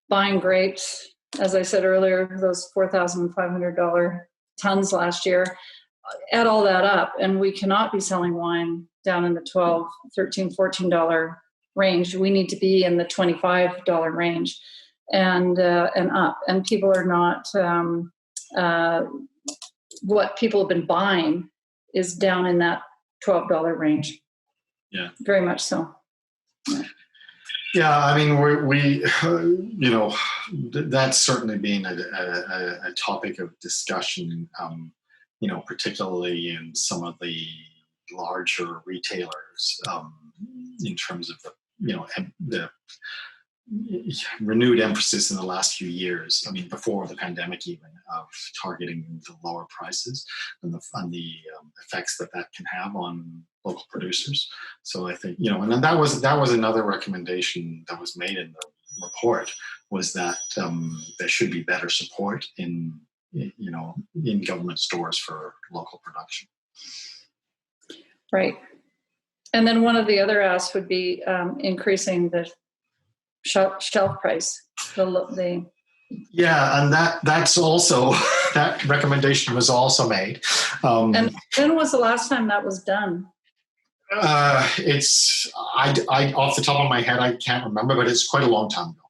[SPEAKER 3] buying grapes. As I said earlier, those $4,500 tons last year. Add all that up, and we cannot be selling wine down in the $12, $13, $14 range. We need to be in the $25 range. And up, and people are not. What people have been buying is down in that $12 range.
[SPEAKER 2] Yeah,
[SPEAKER 3] very much so.
[SPEAKER 2] Yeah, I mean, we that's certainly been a topic of discussion. Particularly in some of the larger retailers, in terms of the renewed emphasis in the last few years. I mean, before the pandemic, even, of targeting the lower prices and the effects that can have on local producers. So I think and then that was another recommendation that was made in the report, was that there should be better support in government stores for local production.
[SPEAKER 3] Right, and then one of the other asks would be increasing the shelf price.
[SPEAKER 2] Yeah, and that's also that recommendation was also made.
[SPEAKER 3] And when was the last time that was done?
[SPEAKER 2] It's I off the top of my head I can't remember, but it's quite a long time ago.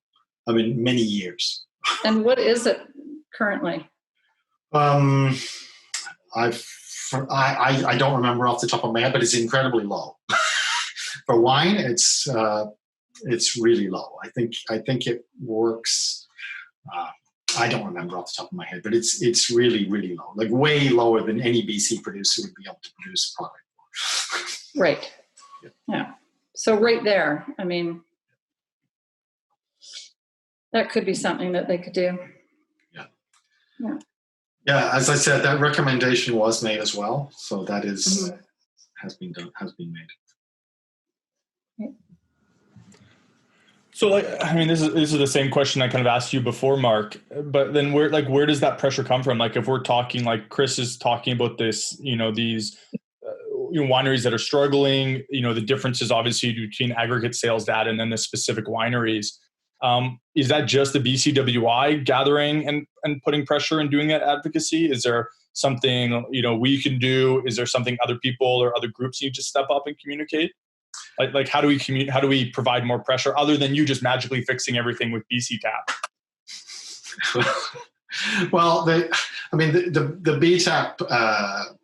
[SPEAKER 2] I mean, many years.
[SPEAKER 3] And what is it currently?
[SPEAKER 2] I don't remember off the top of my head, but it's incredibly low. For wine, it's really low. I think it works. I don't remember off the top of my head, but it's really, really low. Like way lower than any BC producer would be able to produce a product.
[SPEAKER 3] Right. Yeah. So right there, I mean, that could be something that they could do.
[SPEAKER 2] Yeah.
[SPEAKER 3] Yeah.
[SPEAKER 2] Yeah. As I said, that recommendation was made as well. So that is has been made.
[SPEAKER 1] So, this is the same question I kind of asked you before, Mark. But then, where does that pressure come from? Like, if we're talking, like Chris is talking about this, these wineries that are struggling. The differences obviously between aggregate sales data and then the specific wineries. Is that just the BCWI gathering and putting pressure and doing that advocacy? Is there something we can do? Is there something other people or other groups need to step up and communicate? Like how do we provide more pressure other than you just magically fixing everything with BC Tap?
[SPEAKER 2] Well, the BTAP,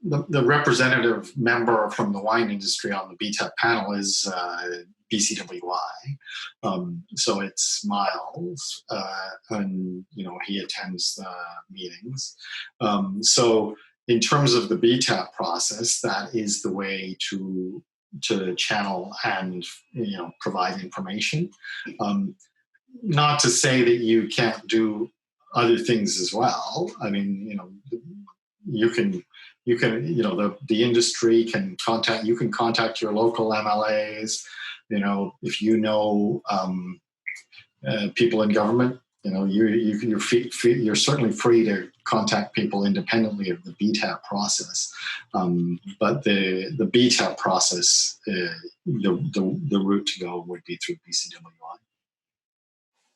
[SPEAKER 2] the representative member from the wine industry on the BTAP panel is BCWI. So it's Miles, and he attends the meetings. So in terms of the BTAP process, that is the way to channel and provide information. Not to say that you can't do other things as well. I mean, you can the industry can contact your local MLAs. If people in government, you're certainly free to contact people independently of the BTAP process, but the BTAP process, the route to go would be through BCWI.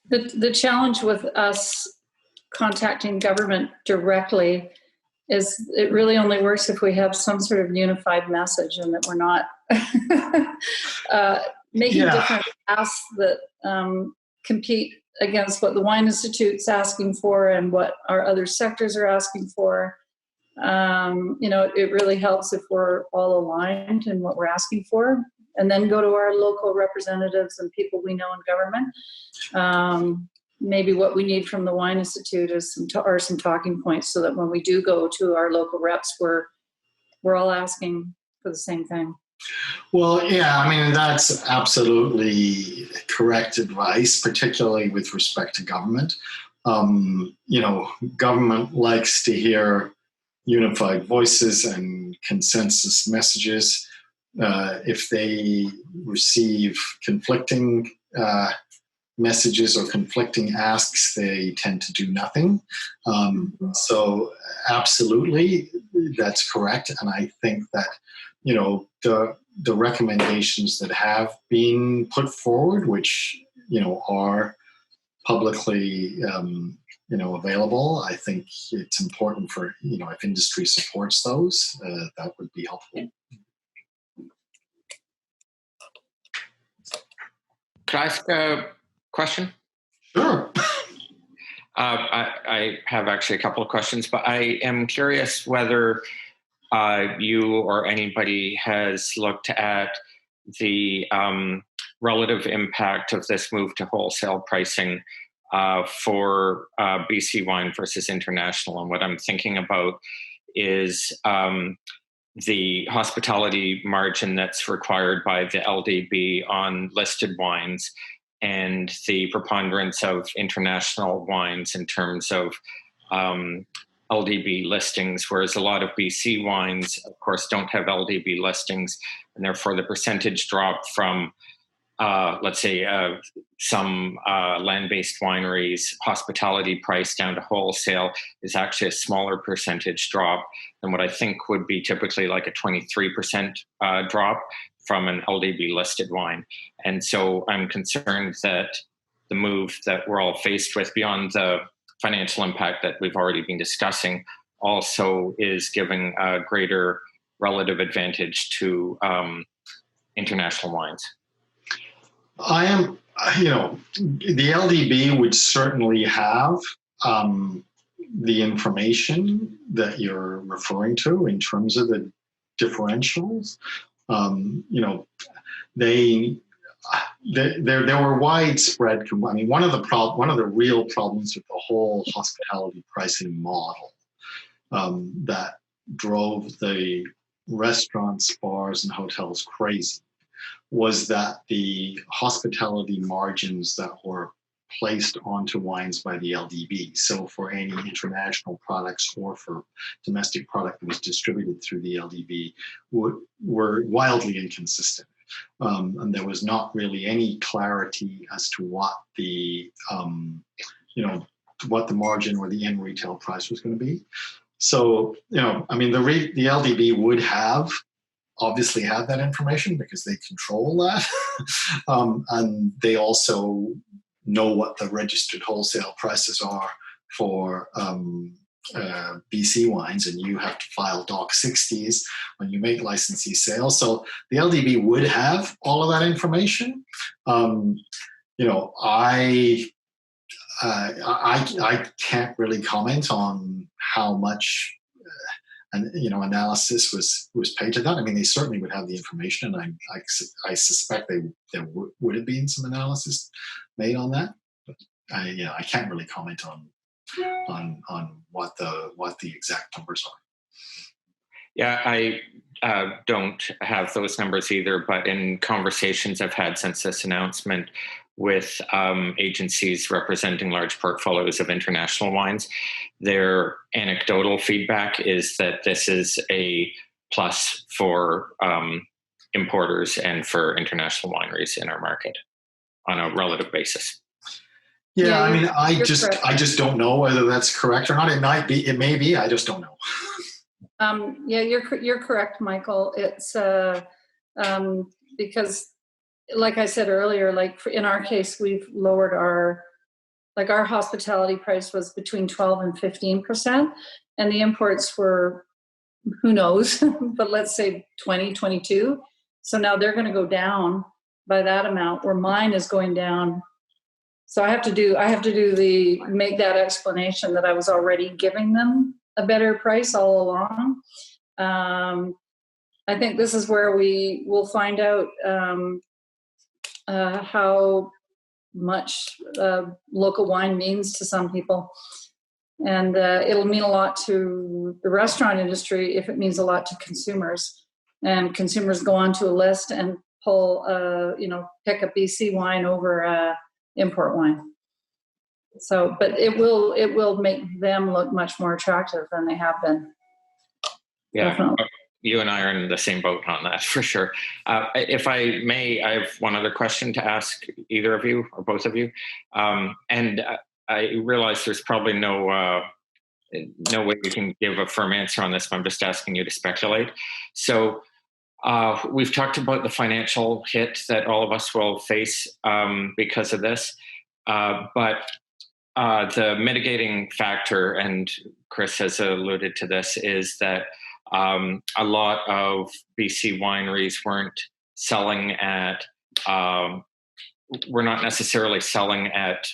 [SPEAKER 3] The challenge with us contacting government directly is it really only works if we have some sort of unified message, and that we're not making different asks that compete against what the Wine Institute's asking for and what our other sectors are asking for. It really helps if we're all aligned in what we're asking for, and then go to our local representatives and people we know in government. Maybe what we need from the Wine Institute is some talking points, so that when we do go to our local reps, we're all asking for the same thing.
[SPEAKER 2] Well, yeah, I mean, that's absolutely correct advice, particularly with respect to government. Government likes to hear unified voices and consensus messages. If they receive conflicting messages or conflicting asks, they tend to do nothing. So absolutely, that's correct. And I think that, the recommendations that have been put forward, which, are publicly, available, I think it's important for, if industry supports those, that would be helpful.
[SPEAKER 4] Could I ask a question?
[SPEAKER 2] Sure.
[SPEAKER 4] I have actually a couple of questions, but I am curious whether you or anybody has looked at the relative impact of this move to wholesale pricing for BC wine versus international. And what I'm thinking about is the hospitality margin that's required by the LDB on listed wines, and the preponderance of international wines in terms of LDB listings, whereas a lot of BC wines, of course, don't have LDB listings, and therefore the percentage drop from, let's say, some land-based wineries' hospitality price down to wholesale is actually a smaller percentage drop than what I think would be typically like a 23% drop from an LDB listed wine. And so I'm concerned that the move that we're all faced with, beyond the financial impact that we've already been discussing, also is giving a greater relative advantage to international wines.
[SPEAKER 2] I am, the LDB would certainly have the information that you're referring to in terms of the differentials. There were widespread. I mean, one of the real problems with the whole hospitality pricing model that drove the restaurants, bars, and hotels crazy was that the hospitality margins that were placed onto wines by the LDB, so for any international products or for domestic product that was distributed through the LDB, were wildly inconsistent. And there was not really any clarity as to what the, what the margin or the end retail price was going to be. So, I mean, the LDB would obviously have that information because they control that. And they also know what the registered wholesale prices are for BC wines, and you have to file Doc 60s when you make licensee sales. So the LDB would have all of that information. I can't really comment on how much analysis was paid to that. I mean, they certainly would have the information, and I suspect there would have been some analysis made on that. But I can't really comment on what the exact numbers are.
[SPEAKER 4] Yeah, I don't have those numbers either, but in conversations I've had since this announcement with agencies representing large portfolios of international wines, their anecdotal feedback is that this is a plus for importers and for international wineries in our market on a relative basis.
[SPEAKER 2] Yeah, I mean,
[SPEAKER 3] you're correct.
[SPEAKER 2] I just don't know whether that's correct or not. It might be, it may be. I just don't know.
[SPEAKER 3] Yeah, you're correct, Michael. It's because, like I said earlier, like in our case, we've lowered our hospitality price was between 12 and 15%, and the imports were, who knows, but let's say 20, 22. So now they're going to go down by that amount, where mine is going down. So I have to make that explanation that I was already giving them a better price all along. I think this is where we will find out how much local wine means to some people. And it'll mean a lot to the restaurant industry if it means a lot to consumers. And consumers go onto a list and pull, pick a BC wine over import wine. So, but it will make them look much more attractive than they have been.
[SPEAKER 4] Yeah,
[SPEAKER 3] definitely.
[SPEAKER 4] You and I are in the same boat on that for sure. If I may, I have one other question to ask either of you or both of you. And I realize there's probably no way you can give a firm answer on this, but I'm just asking you to speculate. So we've talked about the financial hit that all of us will face because of this, but the mitigating factor, and Chris has alluded to this, is that a lot of BC wineries weren't not necessarily selling at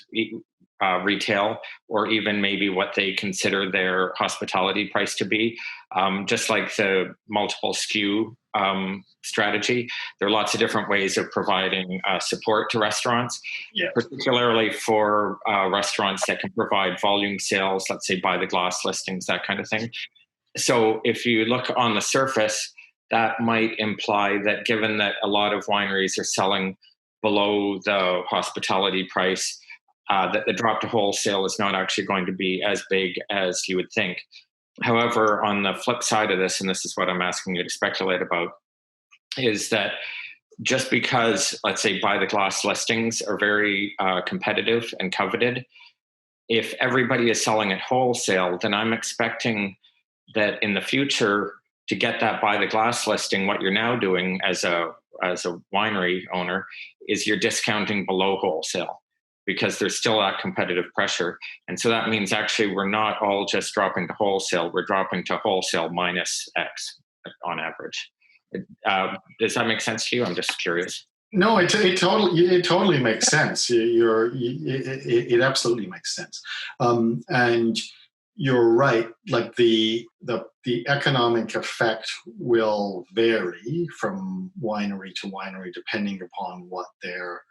[SPEAKER 4] retail, or even maybe what they consider their hospitality price to be. Just like the multiple SKU strategy, there are lots of different ways of providing support to restaurants, particularly for restaurants that can provide volume sales, let's say by the glass listings, that kind of thing. So if you look on the surface, that might imply that given that a lot of wineries are selling below the hospitality price, that the drop to wholesale is not actually going to be as big as you would think. However, on the flip side of this, and this is what I'm asking you to speculate about, is that just because, let's say, by the glass listings are very competitive and coveted, if everybody is selling at wholesale, then I'm expecting that in the future, to get that by the glass listing, what you're now doing as a winery owner is you're discounting below wholesale, because there's still that competitive pressure. And so that means actually we're not all just dropping to wholesale, we're dropping to wholesale minus X on average. Does that make sense to you? I'm just curious.
[SPEAKER 2] No, it totally makes sense. It absolutely makes sense. And you're right. Like the economic effect will vary from winery to winery depending upon what their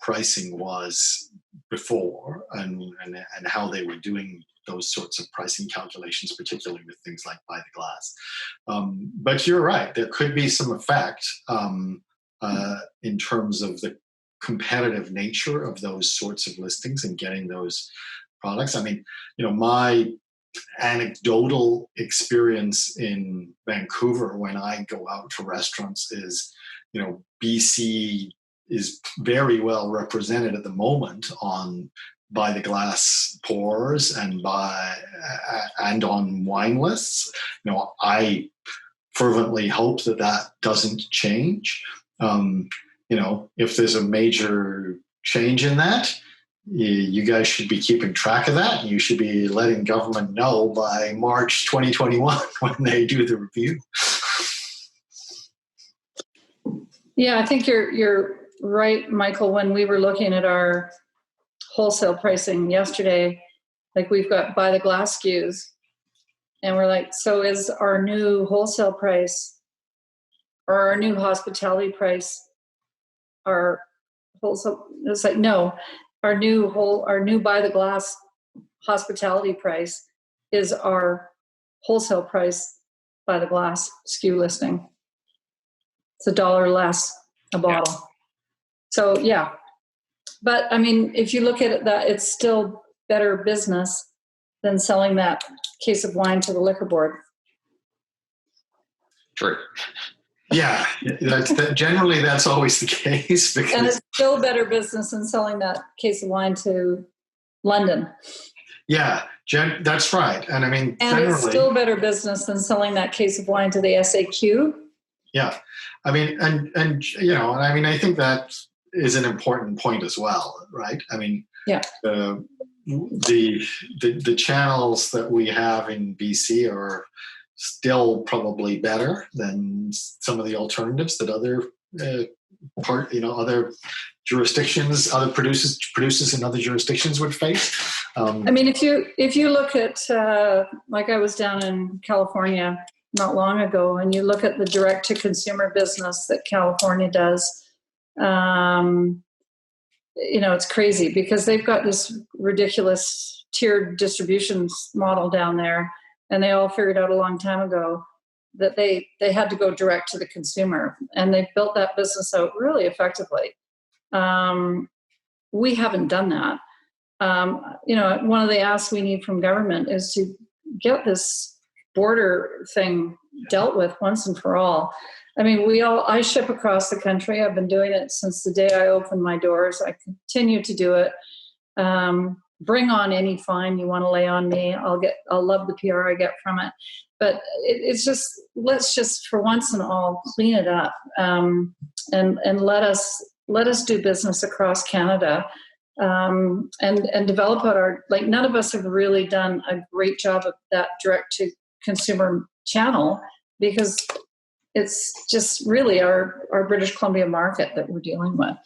[SPEAKER 2] pricing was before and how they were doing those sorts of pricing calculations, particularly with things like by the glass. But you're right. There could be some effect in terms of the competitive nature of those sorts of listings and getting those products. I mean, my anecdotal experience in Vancouver when I go out to restaurants is, BC is very well represented at the moment on by the glass pours and on wine lists. I fervently hope that doesn't change. If there's a major change in that, you guys should be keeping track of that. You should be letting government know by March 2021 when they do the review.
[SPEAKER 3] Yeah, I think you're right, Michael. When we were looking at our wholesale pricing yesterday, like we've got by the glass SKUs, and we're like, so is our new wholesale price or our new hospitality price our wholesale? It's like, no. Our new by the glass hospitality price is our wholesale price by the glass SKU listing. It's $1 less a bottle. Yeah. So yeah, but I mean, if you look at it, that it's still better business than selling that case of wine to the liquor board.
[SPEAKER 4] True.
[SPEAKER 2] Yeah, generally that's always the case.
[SPEAKER 3] And it's still better business than selling that case of wine to London.
[SPEAKER 2] Yeah, that's right. And I mean,
[SPEAKER 3] and it's still better business than selling that case of wine to the SAQ.
[SPEAKER 2] Yeah, I mean, and you know, I mean, I think that is an important point as well, right? I mean,
[SPEAKER 3] yeah,
[SPEAKER 2] the channels that we have in BC are still probably better than some of the alternatives that other other jurisdictions, other producers in other jurisdictions would face.
[SPEAKER 3] I mean, if you look at like I was down in California not long ago, and you look at the direct to consumer business that California does, it's crazy because they've got this ridiculous tiered distribution model down there, and they all figured out a long time ago that they had to go direct to the consumer, and they've built that business out really effectively. We haven't done that. One of the asks we need from government is to get this border thing dealt with once and for all. I mean, I ship across the country. I've been doing it since the day I opened my doors. I continue to do it. Bring on any fine you want to lay on me. I'll love the PR I get from it. But it's just, let's just for once and all clean it up, and let us do business across Canada, and develop out none of us have really done a great job of that direct to consumer channel, because it's just really our British Columbia market that we're dealing with.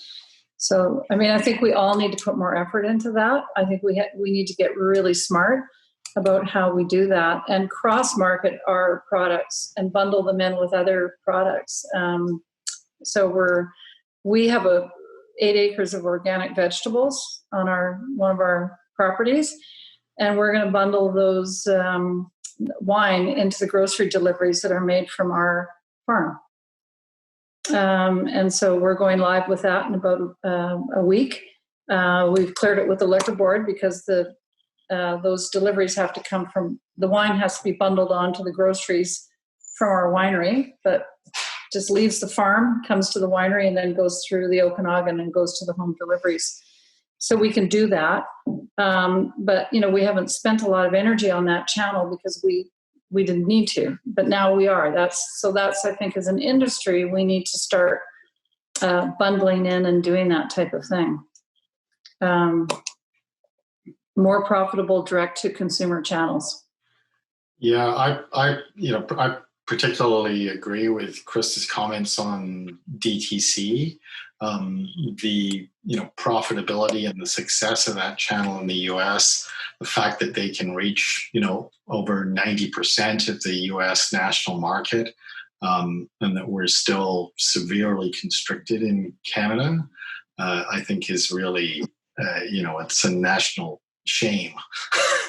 [SPEAKER 3] So, I mean, I think we all need to put more effort into that. I think we need to get really smart about how we do that and cross-market our products and bundle them in with other products. So we have 8 acres of organic vegetables on one of our properties, and we're going to bundle those wine into the grocery deliveries that are made from our farm. And so we're going live with that in about a week. We've cleared it with the liquor board because those deliveries have to come from, the wine has to be bundled onto the groceries from our winery, but just leaves the farm, comes to the winery, and then goes through the Okanagan and goes to the home deliveries. So we can do that. But, we haven't spent a lot of energy on that channel because we didn't need to, but now we are. That's, I think, as an industry, we need to start bundling in and doing that type of thing. More profitable direct to consumer channels.
[SPEAKER 2] Yeah, I particularly agree with Chris's comments on DTC. The profitability and the success of that channel in the US, the fact that they can reach over 90% of the US national market, and that we're still severely constricted in Canada, I think is really it's a national shame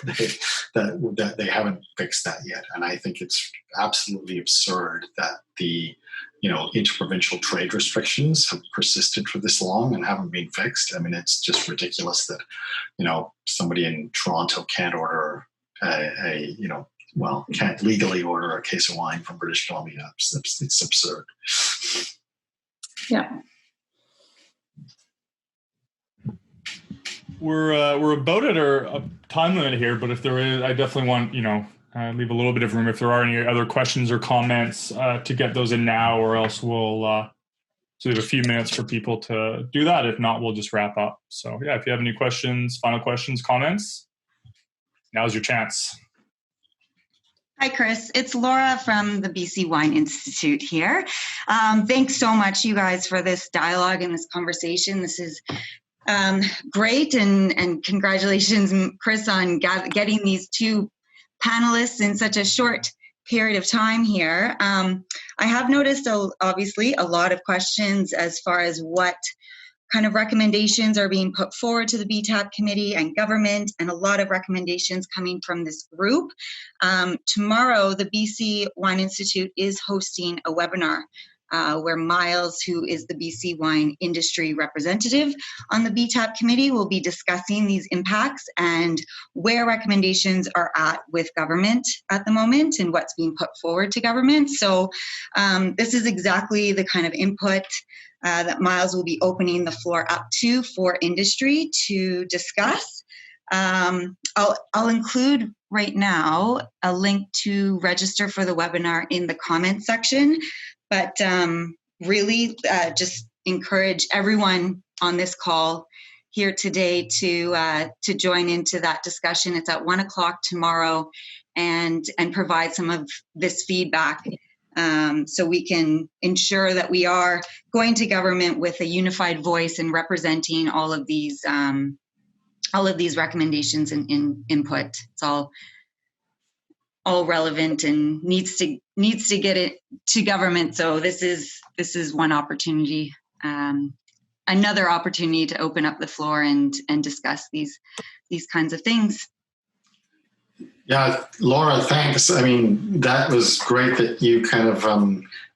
[SPEAKER 2] that they haven't fixed that yet. And I think it's absolutely absurd that the interprovincial trade restrictions have persisted for this long and haven't been fixed. I mean, it's just ridiculous that somebody in Toronto can't order can't legally order a case of wine from British Columbia. It's absurd.
[SPEAKER 3] Yeah.
[SPEAKER 1] We're about at our time limit here, but if there is, I definitely want leave a little bit of room if there are any other questions or comments to get those in now, or else we'll leave a few minutes for people to do that. If not, we'll just wrap up. So yeah, if you have any questions, final questions, comments, now's your chance.
[SPEAKER 5] Hi, Chris. It's Laura from the BC Wine Institute here. Thanks so much, you guys, for this dialogue and this conversation. This is great, and congratulations, Chris, on getting these two panelists in such a short period of time here. I have noticed, obviously, a lot of questions as far as what kind of recommendations are being put forward to the BTAP committee and government, and a lot of recommendations coming from this group. Tomorrow, the BC Wine Institute is hosting a webinar where Miles, who is the BC wine industry representative on the BTAP committee, will be discussing these impacts and where recommendations are at with government at the moment and what's being put forward to government. So this is exactly the kind of input that Miles will be opening the floor up to for industry to discuss. I'll include right now a link to register for the webinar in the comments section, but really just encourage everyone on this call here today to join into that discussion. It's at 1:00 tomorrow, and provide some of this feedback so we can ensure that we are going to government with a unified voice and representing all of these recommendations and input. It's all relevant and needs to get it to government. So this is one opportunity, another opportunity to open up the floor and discuss these kinds of things.
[SPEAKER 2] Yeah, Laura, thanks. I mean, that was great that you kind of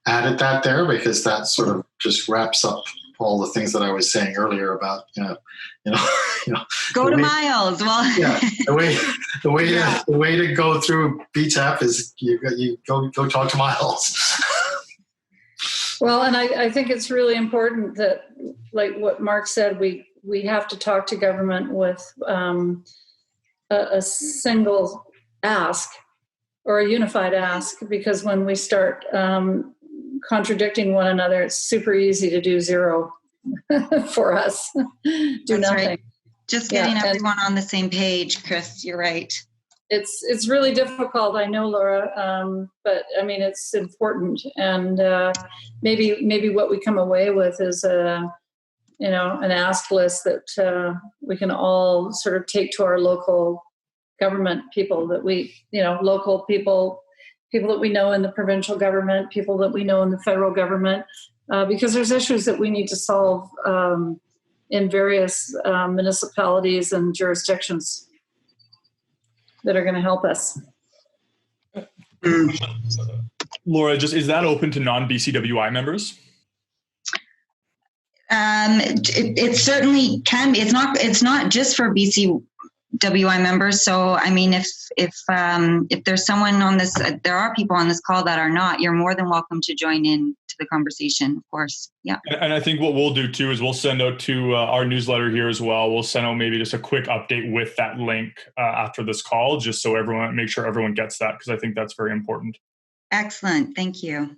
[SPEAKER 2] added that there, because that sort of just wraps up all the things that I was saying earlier about
[SPEAKER 5] go to Miles. Well,
[SPEAKER 2] yeah, the way to go through BTAP is you go talk to Miles.
[SPEAKER 3] Well, and I think it's really important that, like what Mark said, we have to talk to government with a single ask or a unified ask, because when we start contradicting one another, it's super easy to do zero for us. Do
[SPEAKER 5] That's
[SPEAKER 3] nothing.
[SPEAKER 5] Right. Just getting everyone on the same page, Chris, you're right.
[SPEAKER 3] It's really difficult, I know, Laura, but I mean, it's important. And maybe what we come away with is an ask list that we can all sort of take to our local government people, that we, local people that we know in the provincial government, people that we know in the federal government, because there's issues that we need to solve in various municipalities and jurisdictions that are going to help us.
[SPEAKER 1] Laura, is that open to non-BCWI members?
[SPEAKER 5] It certainly can be. It's not just for BCWI members. So, I mean, if there's someone on this, there are people on this call that are not, you're more than welcome to join in to the conversation, of course. Yeah.
[SPEAKER 1] And I think what we'll do too is we'll send out to our newsletter here as well. We'll send out maybe just a quick update with that link after this call, just so make sure everyone gets that, because I think that's very important.
[SPEAKER 5] Excellent. Thank you.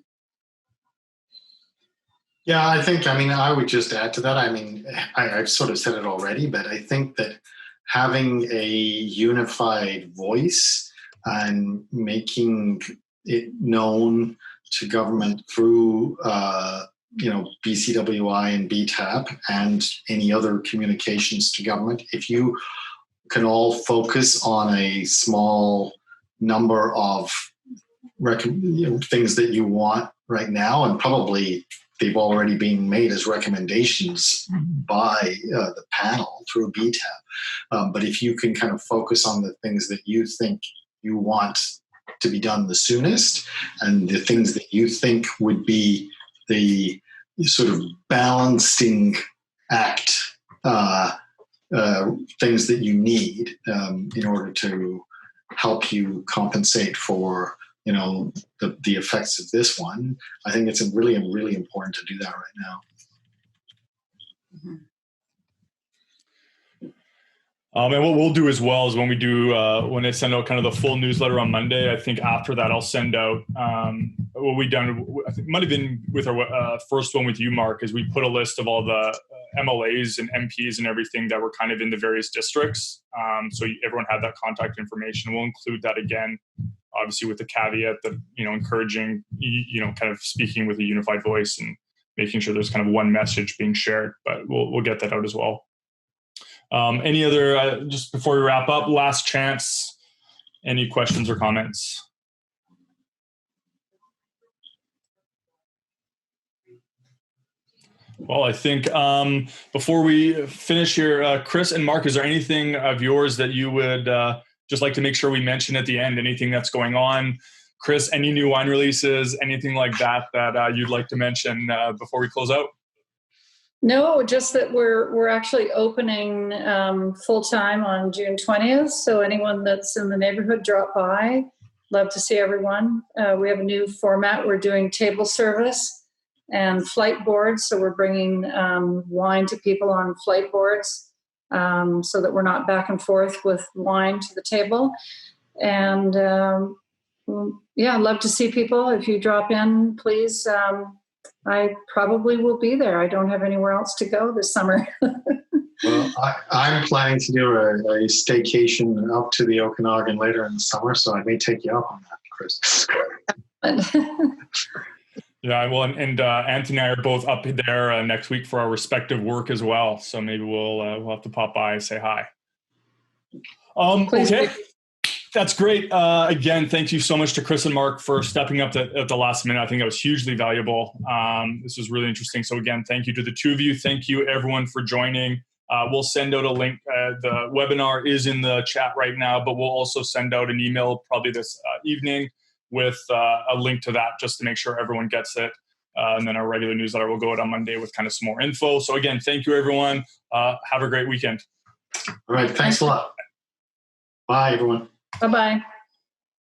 [SPEAKER 2] Yeah, I would just add to that. I mean, I've sort of said it already, but I think that having a unified voice and making it known to government through, BCWI and BTAP and any other communications to government, if you can all focus on a small number of things that you want right now, and probably they've already been made as recommendations by the panel through BTAP. But if you can kind of focus on the things that you think you want to be done the soonest, and the things that you think would be the sort of balancing act things that you need in order to help you compensate for the effects of this one, I think it's really important to do that right now.
[SPEAKER 5] Mm-hmm.
[SPEAKER 1] And what we'll do as well is when I send out kind of the full newsletter on Monday, I think after that I'll send out what we've done. I think it might have been with our first one with you, Mark, is we put a list of all the MLAs and MPs and everything that were kind of in the various districts. So everyone had that contact information. We'll include that again, obviously with the caveat that, encouraging, kind of speaking with a unified voice and making sure there's kind of one message being shared, but we'll get that out as well. Any other, just before we wrap up, last chance, any questions or comments? Well, I think before we finish here, Chris and Mark, is there anything of yours that you would just like to make sure we mention at the end? Anything that's going on? Chris, any new wine releases, anything like that you'd like to mention before we close out?
[SPEAKER 3] No, just that we're actually opening full-time on June 20th. So anyone that's in the neighborhood, drop by. Love to see everyone. We have a new format. We're doing table service and flight boards. So we're bringing wine to people on flight boards. so that we're not back and forth with wine to the table. And yeah, I'd love to see people. If you drop in, please. I probably will be there. I don't have anywhere else to go this summer.
[SPEAKER 2] Well, I'm planning to do a staycation up to the Okanagan later in the summer, so I may take you up on that, Chris.
[SPEAKER 1] Yeah, well, and Anthony and I are both up there next week for our respective work as well. So maybe we'll have to pop by and say hi. Okay, that's great. Again, thank you so much to Chris and Mark for stepping up at the last minute. I think that was hugely valuable. This was really interesting. So again, thank you to the two of you. Thank you everyone for joining. We'll send out a link. The webinar is in the chat right now, but we'll also send out an email probably this evening with a link to that just to make sure everyone gets it. And then our regular newsletter will go out on Monday with kind of some more info. So again, thank you everyone. Have a great weekend.
[SPEAKER 2] All right. Thanks a lot. Bye, everyone.
[SPEAKER 3] Bye-bye.